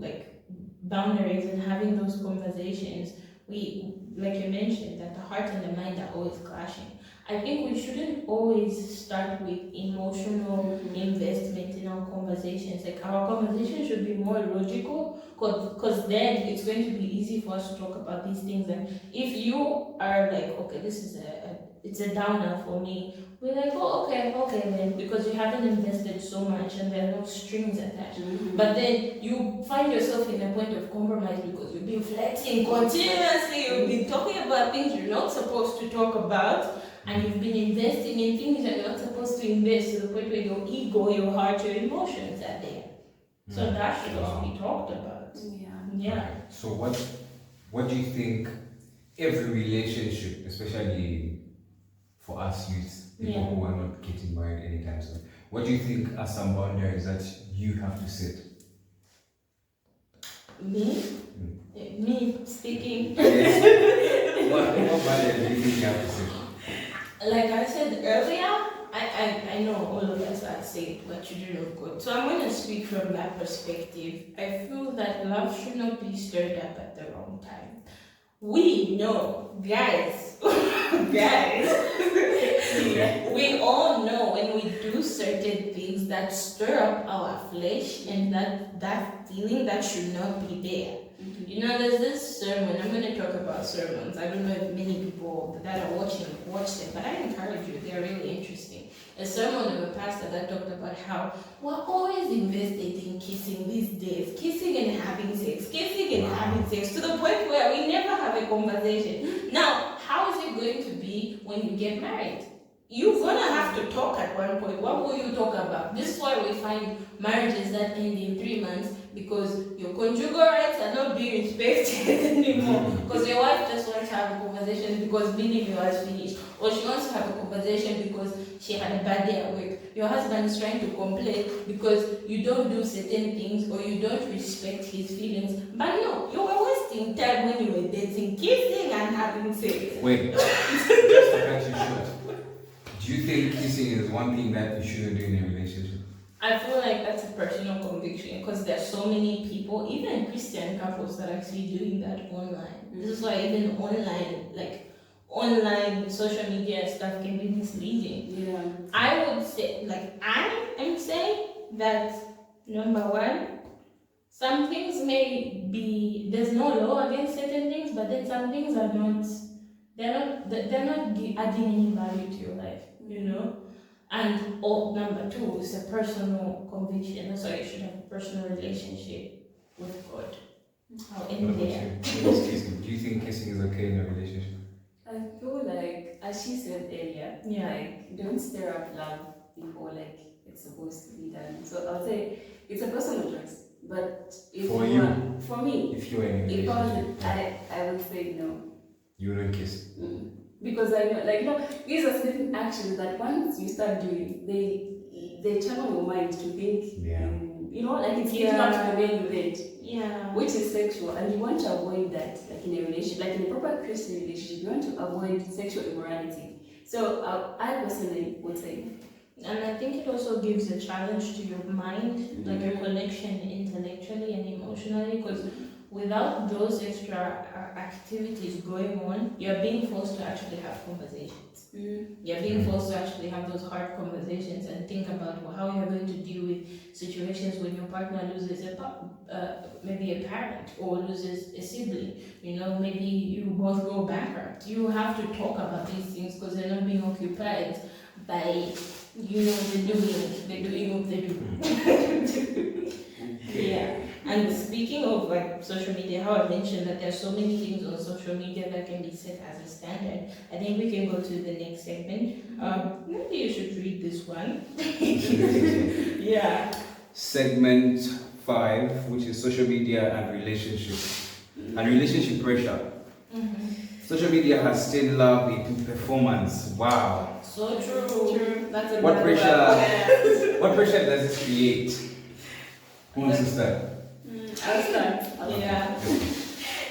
like boundaries and having those conversations, we, like you mentioned, that the heart and the mind are always clashing. I think we shouldn't always start with emotional investment in our conversations. Like, our conversation should be more logical, because then it's going to be easy for us to talk about these things. And if you are like, okay, this is it's a downer for me, we're like, oh, okay then, because you haven't invested so much and there are no strings attached. But then you find yourself in a point of compromise because you've been flirting continuously, you've been talking about things you're not supposed to talk about, and you've been investing in things that you're not supposed to invest, to the point where your ego, your heart, your emotions are there. So that should also be talked about. Yeah. So what do you think every relationship, especially for us youths, people who are not getting married anytime soon, what do you think are some boundaries that you have to set? Me speaking. Yes. What boundaries do you think you have to set? Like I said earlier, I know all of us are saved by children of God. So I'm going to speak from that perspective. I feel that love should not be stirred up at the wrong time. We know, guys, we all know when we do certain things that stir up our flesh, and that feeling that should not be there. There's this sermon. I'm going to talk about sermons. I don't know if many people that are watching watch them, but I encourage you. They're really interesting. A sermon of a pastor that talked about how we're always invested in kissing these days, kissing and having sex, to the point where we never have a conversation. Now, how is it going to be when you get married? You're going to have to talk at one point. What will you talk about? This is why we find marriages that end in 3 months because your conjugal rights are not being respected anymore. Because your wife just wants to have a conversation because meeting you has finished, or she wants to have a conversation because she had a bad day at work. Your husband is trying to complain because you don't do certain things or you don't respect his feelings. But no, you were wasting time when you were dating, kissing and having sex. Wait, just to cut you short, do you think kissing is one thing that you shouldn't do in a relationship? I feel like that's a personal conviction because there's so many people, even Christian couples, that are actually doing that online. This is why even online social media stuff can be misleading. Yeah. I would say, I am saying that number one, some things may be, there's no law against certain things, but then some things are not, they're not adding any value to your life, you know. And number two is a personal conviction. That's why you should have a personal relationship with God. How in there. Kissing. Do you think kissing is okay in a relationship? I feel like, as she said earlier, like, don't stir up love before like it's supposed to be done. So I'll say it's a personal choice. But if For you you, are, for me, if you're in a if I was, relationship, I would say no. you wouldn't kiss. Because I know, like, no, these are certain actions that once you start doing, they channel your mind to think, you know, like it's not the main event, which is sexual, and you want to avoid that, like in a relationship, like in a proper Christian relationship, you want to avoid sexual immorality. So I personally would say. And I think it also gives a challenge to your mind, like your connection intellectually and emotionally, because without those extra activities going on, you're being forced to actually have conversations. You're being forced to actually have those hard conversations and think about how you're going to deal with situations when your partner loses maybe a parent or loses a sibling. You know, maybe you both go bankrupt. You have to talk about these things because they're not being occupied by, you know, they're doing what they do. Yeah. And speaking of like social media, how I mentioned that there's so many things on social media that can be set as a standard. I think we can go to the next segment. Maybe you should read this one. Yeah. Segment 5, which is social media and relationship. And relationship pressure. Social media has still love into performance. Wow. So true. That's a What pressure? What pressure does this create? Who wants to start? I'll start. Yeah.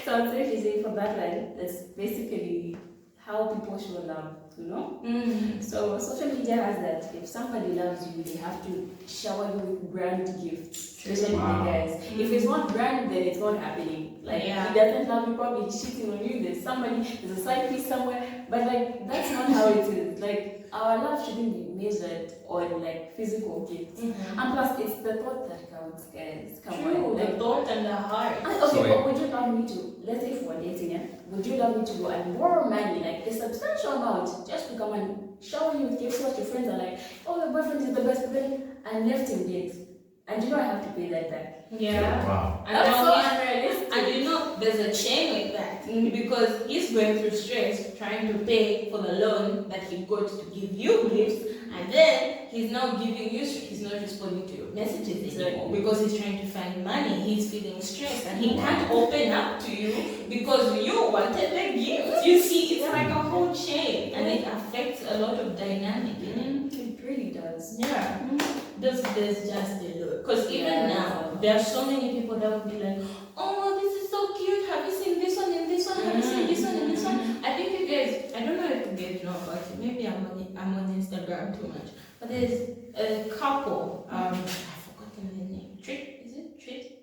So I'd say she's saying for that line, that's basically how people show love, you know? So social media has that if somebody loves you, they have to shower you with grand gifts, especially the guys. If it's not grand, then it's not happening. Like, he doesn't love you, probably cheating on you, there's a side piece somewhere, but like, that's not how it is. Like, our love shouldn't be measured on like physical gifts. And plus, it's the thought that counts, guys. Come on. The thought and the heart. Okay, but would you love me to, let's say for dating, would you love me to go and borrow money, like a substantial amount, just to come and shower you with gifts what your friends are like, oh, your boyfriend is the best, and left him dead. And you know I have to pay that back. Yeah. Wow. And that's so unrealistic. And you know, there's a chain like that because he's going through stress trying to pay for the loan that he got to give you gifts, and then he's now giving you, he's not responding to your messages anymore because he's trying to find money. He's feeling stressed and he can't open up to you because you wanted the gift. You see, it's like a whole chain and it affects a lot of dynamic in it. It really does. Yeah. There's just a lot. Because even now, there are so many people that would be like, oh, this is so cute. Have you seen this one and this one? Have you seen this one and this one? I think you guys, I don't know if you guys know about it. Maybe I'm on Instagram too much. But there's a couple, I've forgotten the name. Is it Treat?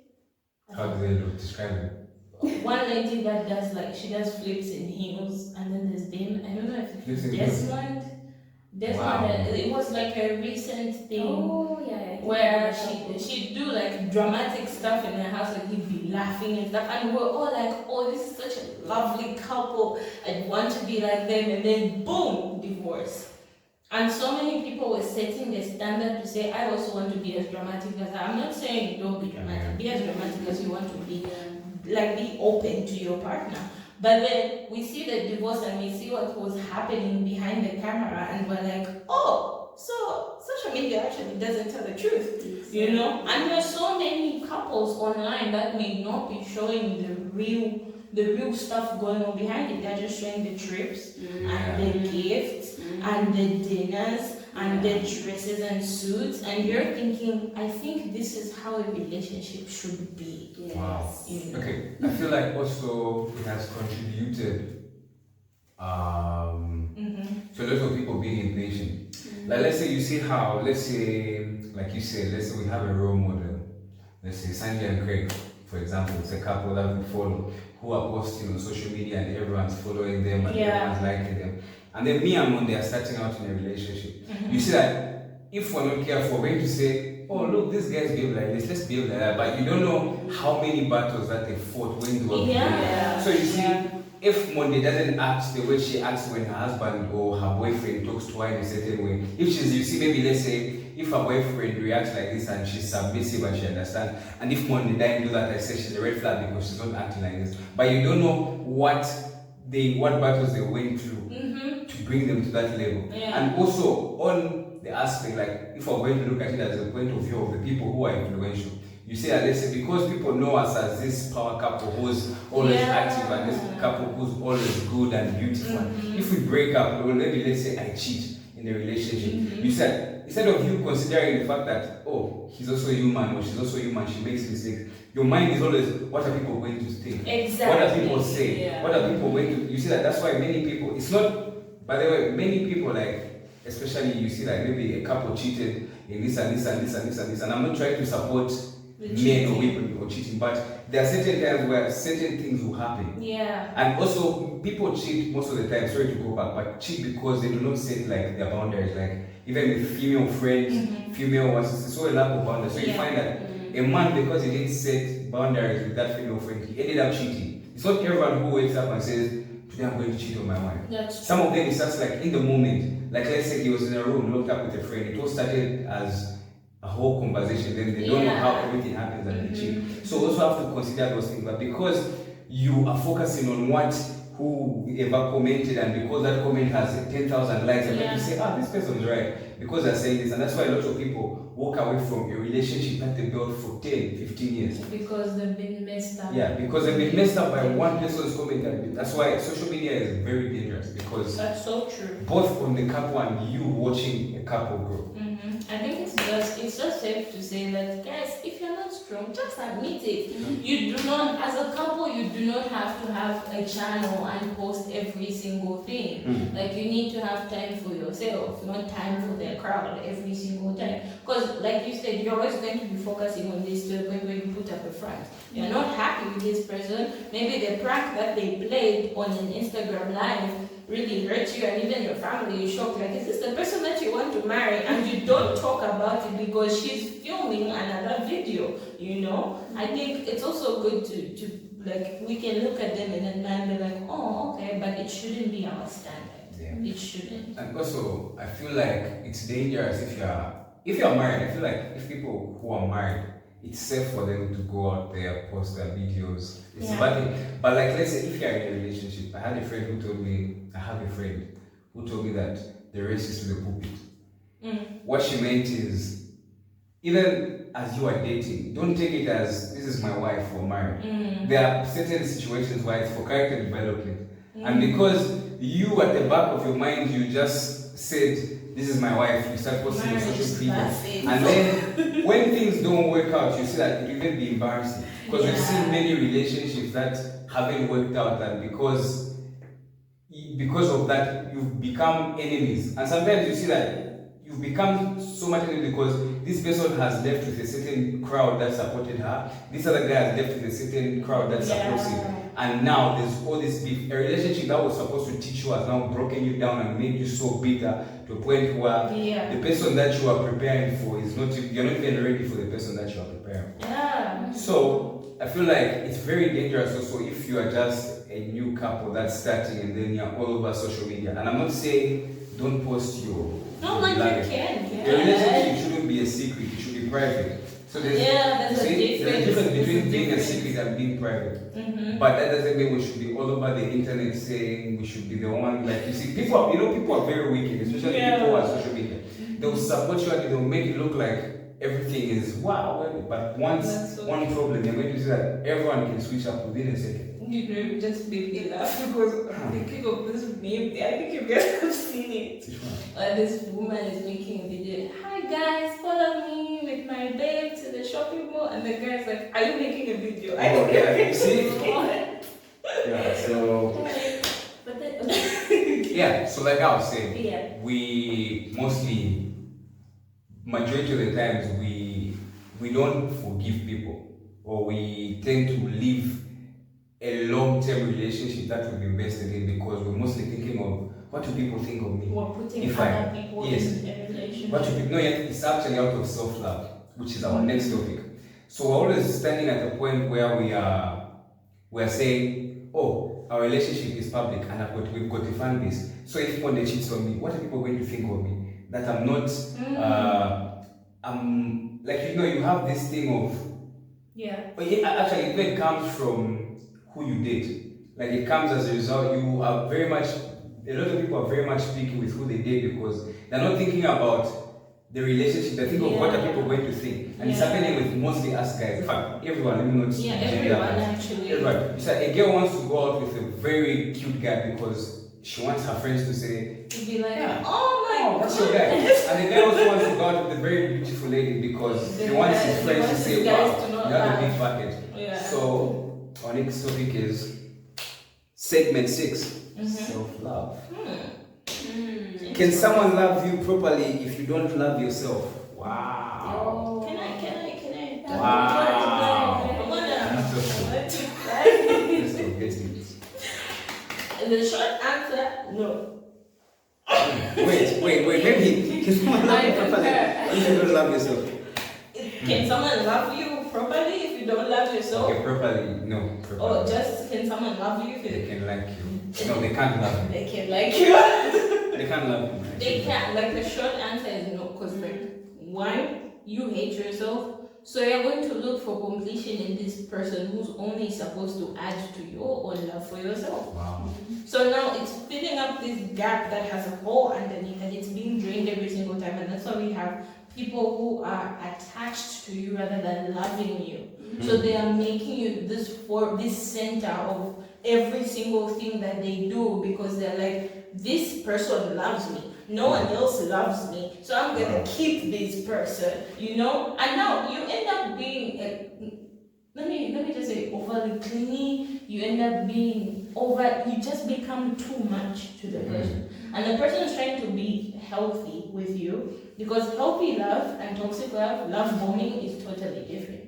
How do they describe it? One lady that does she does flips in heels, and then there's them. I don't know if it's Desmond. It was like a recent thing where she'd do like dramatic stuff in her house, like he'd be laughing and stuff, and we're all like, oh, this is such a lovely couple, I'd want to be like them, and then boom, divorce. And so many people were setting the standard to say, I also want to be as dramatic as that. I'm not saying don't be dramatic, be as dramatic as you want to be, like be open to your partner. But then we see the divorce and we see what was happening behind the camera, and we're like, oh, so social media actually doesn't tell the truth, you know? And there's so many couples online that may not be showing the real stuff going on behind it. They're just showing the trips and the gifts and the dinners and the dresses and suits, and you're thinking, I think this is how a relationship should be. Yes. Wow. You know? Okay, I feel like also it has contributed to a lot of people being impatient. Like, let's say you see how, let's say, like you said, let's say we have a role model. Let's say Sandy and Craig, for example, it's a couple that we follow who are posting on social media and everyone's following them and everyone's liking them. And then me and Monday are starting out in a relationship. You see that if we're not careful, we're going to say, oh look, this guy's behave like this, let's behave like that. But you don't know how many battles that they fought when they were together. So you see, if Monday doesn't act the way she acts when her husband or her boyfriend talks to her in a certain way, if she's, you see, maybe let's say, if her boyfriend reacts like this and she's submissive and she understands, and if Monday doesn't do that, I say she's a red flag because she's not acting like this. But you don't know what battles they went through to bring them to that level. And also on the aspect, like if we're going to look at it as a point of view of the people who are influential, you say that, let's say, because people know us as this power couple who's always active and this couple who's always good and beautiful. If we break up, or maybe let's say I cheat in the relationship, you said, instead of you considering the fact that, oh, he's also human or she's also human, she makes mistakes, your mind is always, what are people going to think? Exactly. What are people saying? What are people going to, you see that that's why many people, it's not, by the way, many people, like, especially you see like maybe a couple cheated in this and this and this and this and this, and I'm not trying to support men or women or cheating, but there are certain times where certain things will happen. And also people cheat most of the time, sorry to go back, but cheat because they do not set like their boundaries, like even with female friends, female ones, it's so a lack of boundaries. So you find that a man, because he didn't set boundaries with that female friend, he ended up cheating. It's not everyone who wakes up and says, today I'm going to cheat on my wife. Some of them, it's just like in the moment, like let's say he was in a room locked up with a friend, it all started as a whole conversation, then they don't know how everything happens and they cheat. So also have to consider those things, but because you are focusing on what whoever commented, and because that comment has 10,000 likes, and then you say, this person's right, because they're saying this, and that's why a lot of people walk away from a relationship that they built for 10, 15 years. Because they've been messed up. Yeah, because they've been messed up by one person's comment. That's why social media is very dangerous, because that's so true. Both on the couple and you watching a couple grow. I think it's just safe to say that, guys, if you're not strong, just admit it. You do not, as a couple, you do not have to have a channel and post every single thing. Like, you need to have time for yourself, not time for the crowd every single time. Because, like you said, you're always going to be focusing on this to the point where you put up a front. You're not happy with this person. Maybe the prank that they played on an Instagram live really hurt you, and even your family is shocked, like, is this the person that you want to marry? And you don't talk about it because she's filming another video, you know? I think it's also good to like, we can look at them and then be like, oh, okay, but it shouldn't be our standard. It shouldn't. And also, I feel like it's dangerous if you're married. I feel like if people who are married, it's safe for them to go out there, post their videos. It's bad. But like, let's say if you're in a relationship, I have a friend who told me that the race is to the pulpit. What she meant is, even as you are dating, don't take it as this is my wife or marriage. There are certain situations where it's for character development. And because you at the back of your mind, you just said, this is my wife, you start posting on social media. And then when things don't work out, you see that it will even be embarrassing. Because we've seen many relationships that haven't worked out, and because of that, you've become enemies. And sometimes you see that you've become so much enemy because this person has left with a certain crowd that supported her, this other guy has left with a certain crowd that supports him. And now there's all this beef. A relationship that was supposed to teach you has now broken you down and made you so bitter to a point where the person that you are preparing for is not, you're not even ready for the person that you are preparing for. So I feel like it's very dangerous also if you are just a new couple that's starting and then you're all over social media. And I'm not saying don't post your no, like you can. The relationship shouldn't be a secret, it should be private. So there's there's a there's a difference between being a difference. secret and being private. Mm-hmm. But that doesn't mean we should be all over the internet saying we should be the one. Like you see, people are very wicked, especially people who are social media. They'll support you and they'll make it look like everything is wow. But once one problem, you're going to see that everyone can switch up within a second. You know, it just made me laugh because I'm thinking of this meme. I think you guys have seen it. This woman is making a video. Hi guys, follow me with my babe to the shopping mall. And the guy's like, are you making a video? Oh, yeah, you see? Yeah, so... But then, yeah, so like I was saying, yeah. we mostly, majority of the times, we don't forgive people, or we tend to leave a long-term relationship that we've invested in because we're mostly thinking of what do people think of me? We're putting If other people yes. in a relationship. What do people, no, yet it's actually out of self-love, which is our next topic. So we're always standing at the point where we are saying, oh, our relationship is public and we've got a fan base. So if someone cheats on me, what are people going to think of me? That I'm not, I'm like, you have this thing of, but actually it even comes from who you date. Like it comes as a result, you are very much, a lot of people are very much picky with who they date because they're not thinking about the relationship, they think of what are people going to think. And it's happening with mostly us guys. In fact, everyone, let me not everyone actually. Everyone. So a girl wants to go out with a very cute guy because she wants her friends to say, to be like, oh my god, that's your guy. And the guy also wants to go out with a very beautiful lady because he wants his friends to say, wow, you have a big package. So our next topic is segment 6, self-love. Can someone love you properly if you don't love yourself? Wow. Can I? Wow. Let's go, get it. The short answer, no. Wait. Maybe can someone love you properly if you don't love yourself? Can someone love you properly if you don't love yourself? Okay, properly, no. Properly. Or just can someone love you if They can like you. No, they can't love you. They can like you. They can't love you. They can't. Like the short answer is no, because one, you hate yourself, so you're going to look for completion in this person who's only supposed to add to your own love for yourself. Wow. So now it's filling up this gap that has a hole underneath and it's being drained every single time, and that's why we have people who are attached to you rather than loving you. So they are making you this center of every single thing that they do because they're like, this person loves me. No one else loves me, so I'm gonna keep this person, And now you end up being let me just say overly clingy. You end up being you just become too much to the person. And the person is trying to be healthy with you because healthy love and toxic love bombing is totally different.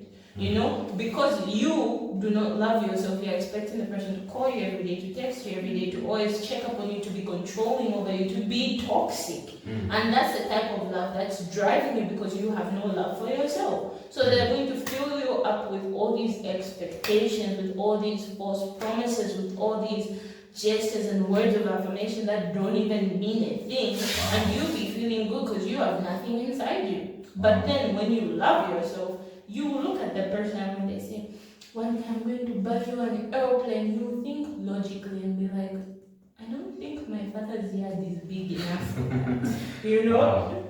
Because you do not love yourself, you're expecting the person to call you every day, to text you every day, to always check up on you, to be controlling over you, to be toxic. And that's the type of love that's driving you because you have no love for yourself. So they're going to fill you up with all these expectations, with all these false promises, with all these gestures and words of affirmation that don't even mean a thing. And you'll be feeling good because you have nothing inside you. But then when you love yourself, you will look at the person and when they say, one day I'm going to buy you an airplane, you think logically and be like, I don't think my father's yard is big enough for that, Wow.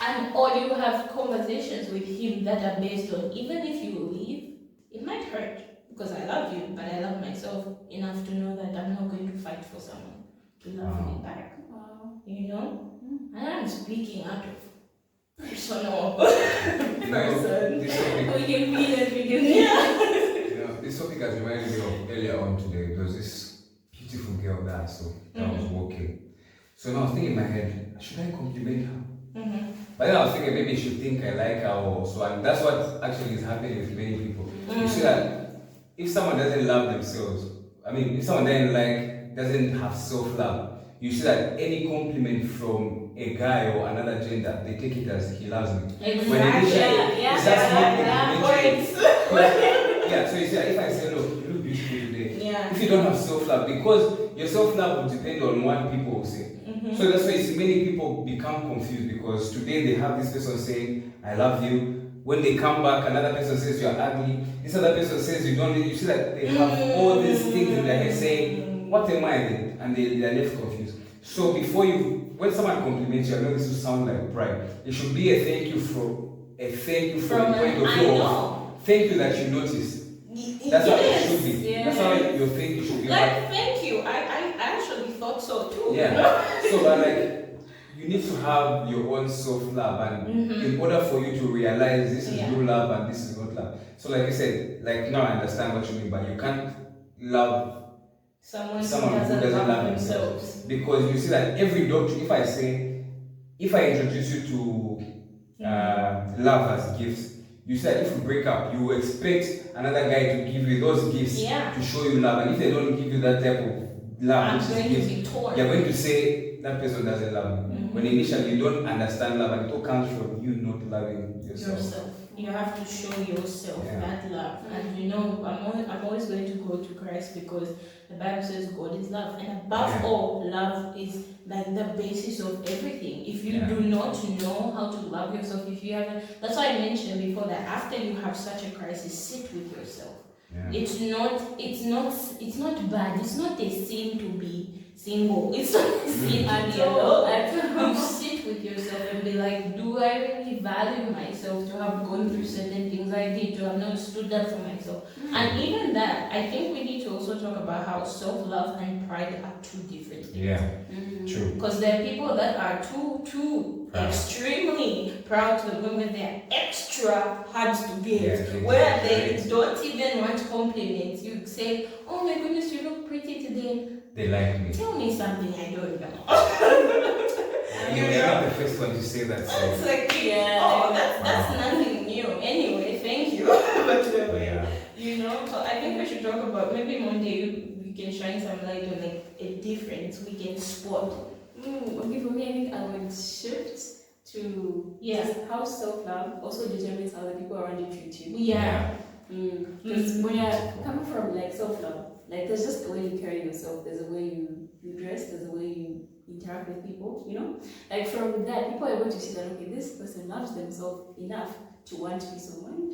And or you have conversations with him that are based on, even if you leave, it might hurt because I love you, but I love myself enough to know that I'm not going to fight for someone to love me back. Wow. And I'm speaking out of personal person. This topic, We can feel it, this topic has reminded me of earlier on today. There was this beautiful girl that I saw that was walking. So now I was thinking in my head, should I compliment her? But then I was thinking maybe she should think I like her or so, and that's what actually is happening with many people. You see that if someone doesn't love themselves, if someone doesn't have self-love, you see that any compliment from a guy or another gender, they take it as he loves me. Exactly. When initially, it's just Yeah. So you see, if I say, look, you look beautiful today, Yeah. if you don't have self-love, because your self-love will depend on what people will say. So that's why you see many people become confused because today they have this person saying, I love you, when they come back, another person says you're ugly. This other person says you don't. You see that they have all these things in their head saying, "What am I?" And they are left confused. So before you, when someone compliments you, I know this will sound like pride. It should be a thank you from the point of view of thank you that you noticed. That's how it should be. Yeah. That's how your thank you should be. Like, thank you. I actually thought so too. Yeah. So but like you need to have your own self-love, and in order for you to realize this is real love and this is not love. So like you said, like now I understand what you mean, but you can't love someone who who doesn't love themselves. Because you see that every doctrine, if I introduce you to love as gifts, you said if we break up, you expect another guy to give you those gifts to show you love. And if they don't give you that type of love, which is gifts, you're going to say that person doesn't love you. When initially you don't understand love, and it all comes from you not loving yourself. You have to show yourself that love. And you know, I'm always going to go to Christ because the Bible says God is love. And above all, love is like the basis of everything. If you do not know how to love yourself, if you haven't, that's why I mentioned before that after you have such a crisis, sit with yourself. It's not bad. It's not a sin to be single. It's not a sin to be alone. You sit with yourself and be like, do I really value myself to have gone through certain things I did, to have not stood up for myself? And even that, I think we need to also talk about how self-love and pride are two different things. Yeah, true. Because there are people that are too extremely proud to the point where they're extra hard to get, where they don't even want compliments. You say, oh my goodness, you look pretty today. They like me. Tell me something I don't know. You're not the first one to say that. So. It's like, that's nothing new. Anyway, thank you. But you know, so I think we should talk about, maybe Monday we can shine some light on like a difference we can spot. Okay, for me, I think I would shift to just how self-love also determines how the people around you treat you. Because when you're coming from like self-love, like there's just the way you carry yourself, there's a way you dress, there's a way you interact with people, you know? Like from that, people are able to see that, okay, this person loves themselves enough to want peace of mind.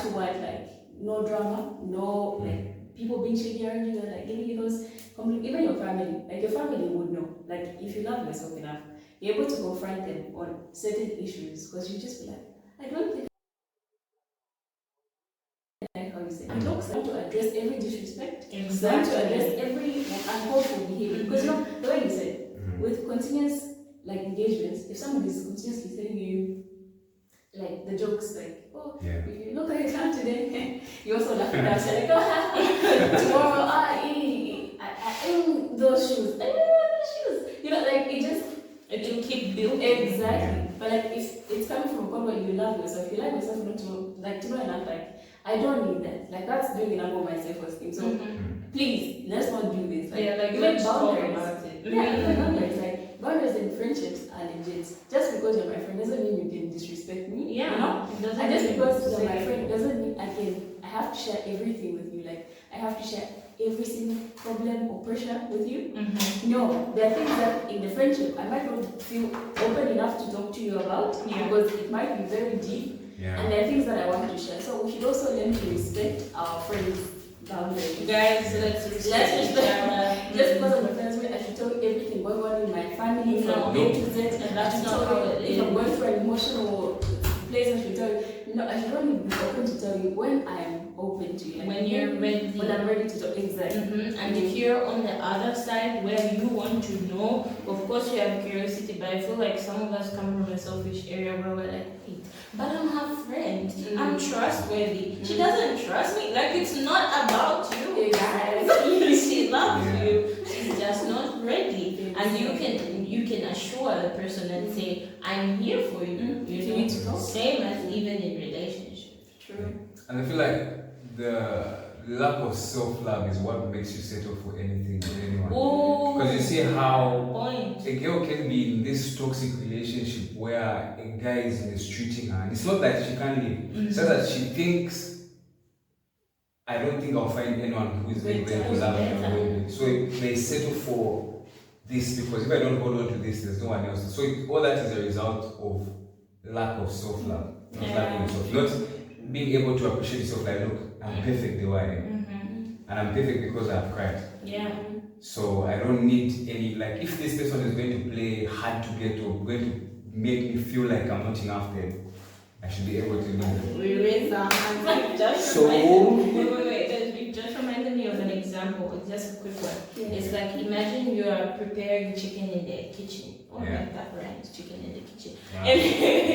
To want like no drama, no like people being shady around you, like giving you those even your family. Like your family would know. Like if you love yourself enough, you're able to confront them on certain issues because you just be like, I don't think like how you say it looks like to address every disrespect, to address every uncalled behavior. Because you know, the way you said, with continuous like engagements, if somebody is continuously telling you like the jokes like, oh, if you look like a clown today, you also laugh at that. Like, oh, tomorrow, I those shoes. You know, like it will keep building. Exactly. But like if it's coming from a point where you love yourself, you like yourself not to know enough, like I don't need that. Like that's doing enough for my self-esteem. So please, let's not do this. Like let's talk boundaries. about it. Even boundaries. Like boundaries in friendships are legit. Just because you're my friend doesn't mean you can disrespect me. You know? And just because you're my friend doesn't mean I have to share everything with you. Like I have to share every single problem or pressure with you. No, there are things that in the friendship I might not feel open enough to talk to you about because it might be very deep. And there are things that I want to share. So we should also learn to respect our friends' boundaries. Guys, let's respect each other. Just because I'm a friend's way, I should tell you everything going on in my family from A to Z. And that's not how it is. If I'm going through an emotional place, I should tell you. No, I should only be open to tell you when I'm open to you. Like when you're ready. When I'm ready to talk. Exactly. And if you're on the other side where you want to know, of course you have curiosity, but I feel like some of us come from a selfish area where we're like, wait, but I'm her friend. I'm trustworthy. She doesn't trust me. Like it's not about you. Exactly. She loves you. She's just not ready. And you can assure the person and say, I'm here for you. You need to talk. Same as even in relationships. True. And I feel like the lack of self-love is what makes you settle for anything or anyone. Because you see how a girl can be in this toxic relationship where a guy is mistreating her. And it's not that she can't leave. It's just that she thinks, I don't think I'll find anyone who is going to love me. So they settle for this because if I don't hold on to this, there's no one else. So all that is a result of lack of self-love. not Yeah. loving yourself, not being able to appreciate yourself. Like, look, I'm perfect the way I am, and I'm perfect because I've cried. Yeah. So I don't need any, like, if this person is going to play hard to get or going to make me feel like I'm not enough, then I should be able to do it. We raise our hands. Like, just So- wait. Just reminded me of an example. Just a quick one. Yeah. It's like, imagine you are preparing chicken in the kitchen. Oh, Yeah. like that rhymes, chicken in the kitchen. Wow. And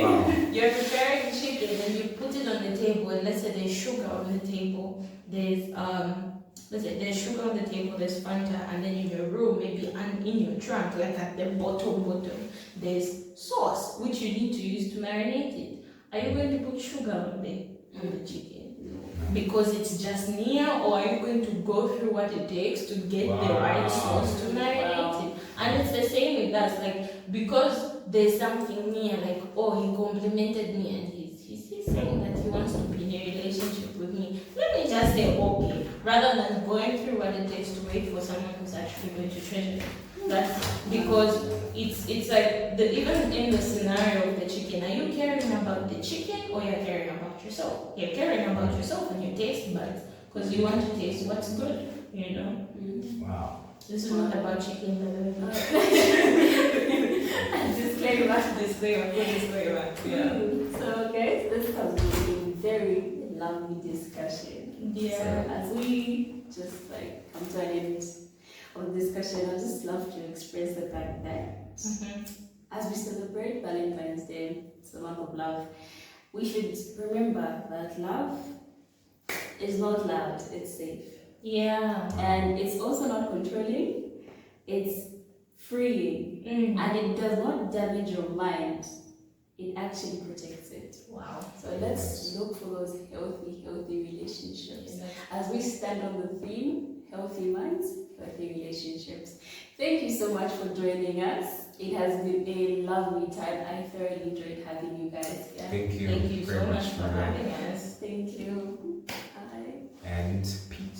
Wow. you're preparing chicken and you put it on the table, and let's say there's sugar on the table, there's let's say there's sugar on the table, there's Fanta, and then in your room, maybe and in your trunk, like at the bottom, there's sauce which you need to use to marinate it. Are you going to put sugar on the chicken? Because it's just near, or are you going to go through what it takes to get the right sauce to marinate it? And it's the same with us, like, because there's something near, like, oh, he complimented me and he's saying that he wants to be in a relationship with me. Let me just say okay, rather than going through what it takes to wait for someone who's actually going to treasure it. That's because it's like even in the scenario of the chicken, are you caring about the chicken or you're caring about yourself? You're caring about yourself and your taste buds because you want to taste what's good, you know. Wow. This is not about chicken, by the way. Disclaimer. Yeah. So guys, this has been a very lovely discussion. Yeah. So as we just like come to an end of the discussion, I just love to express the fact that as we celebrate Valentine's Day, it's the month of love, we should remember that love is not loud, it's safe. Yeah. And it's also not controlling, it's freeing. And it does not damage your mind, it actually protects it. Wow. So let's look for those healthy relationships. As we stand on the theme, healthy minds, healthy relationships. Thank you so much for joining us. It has been a lovely time. I thoroughly enjoyed having you guys here. Thank you. Thank you very so much for that. having us. Thank you. Bye. And peace.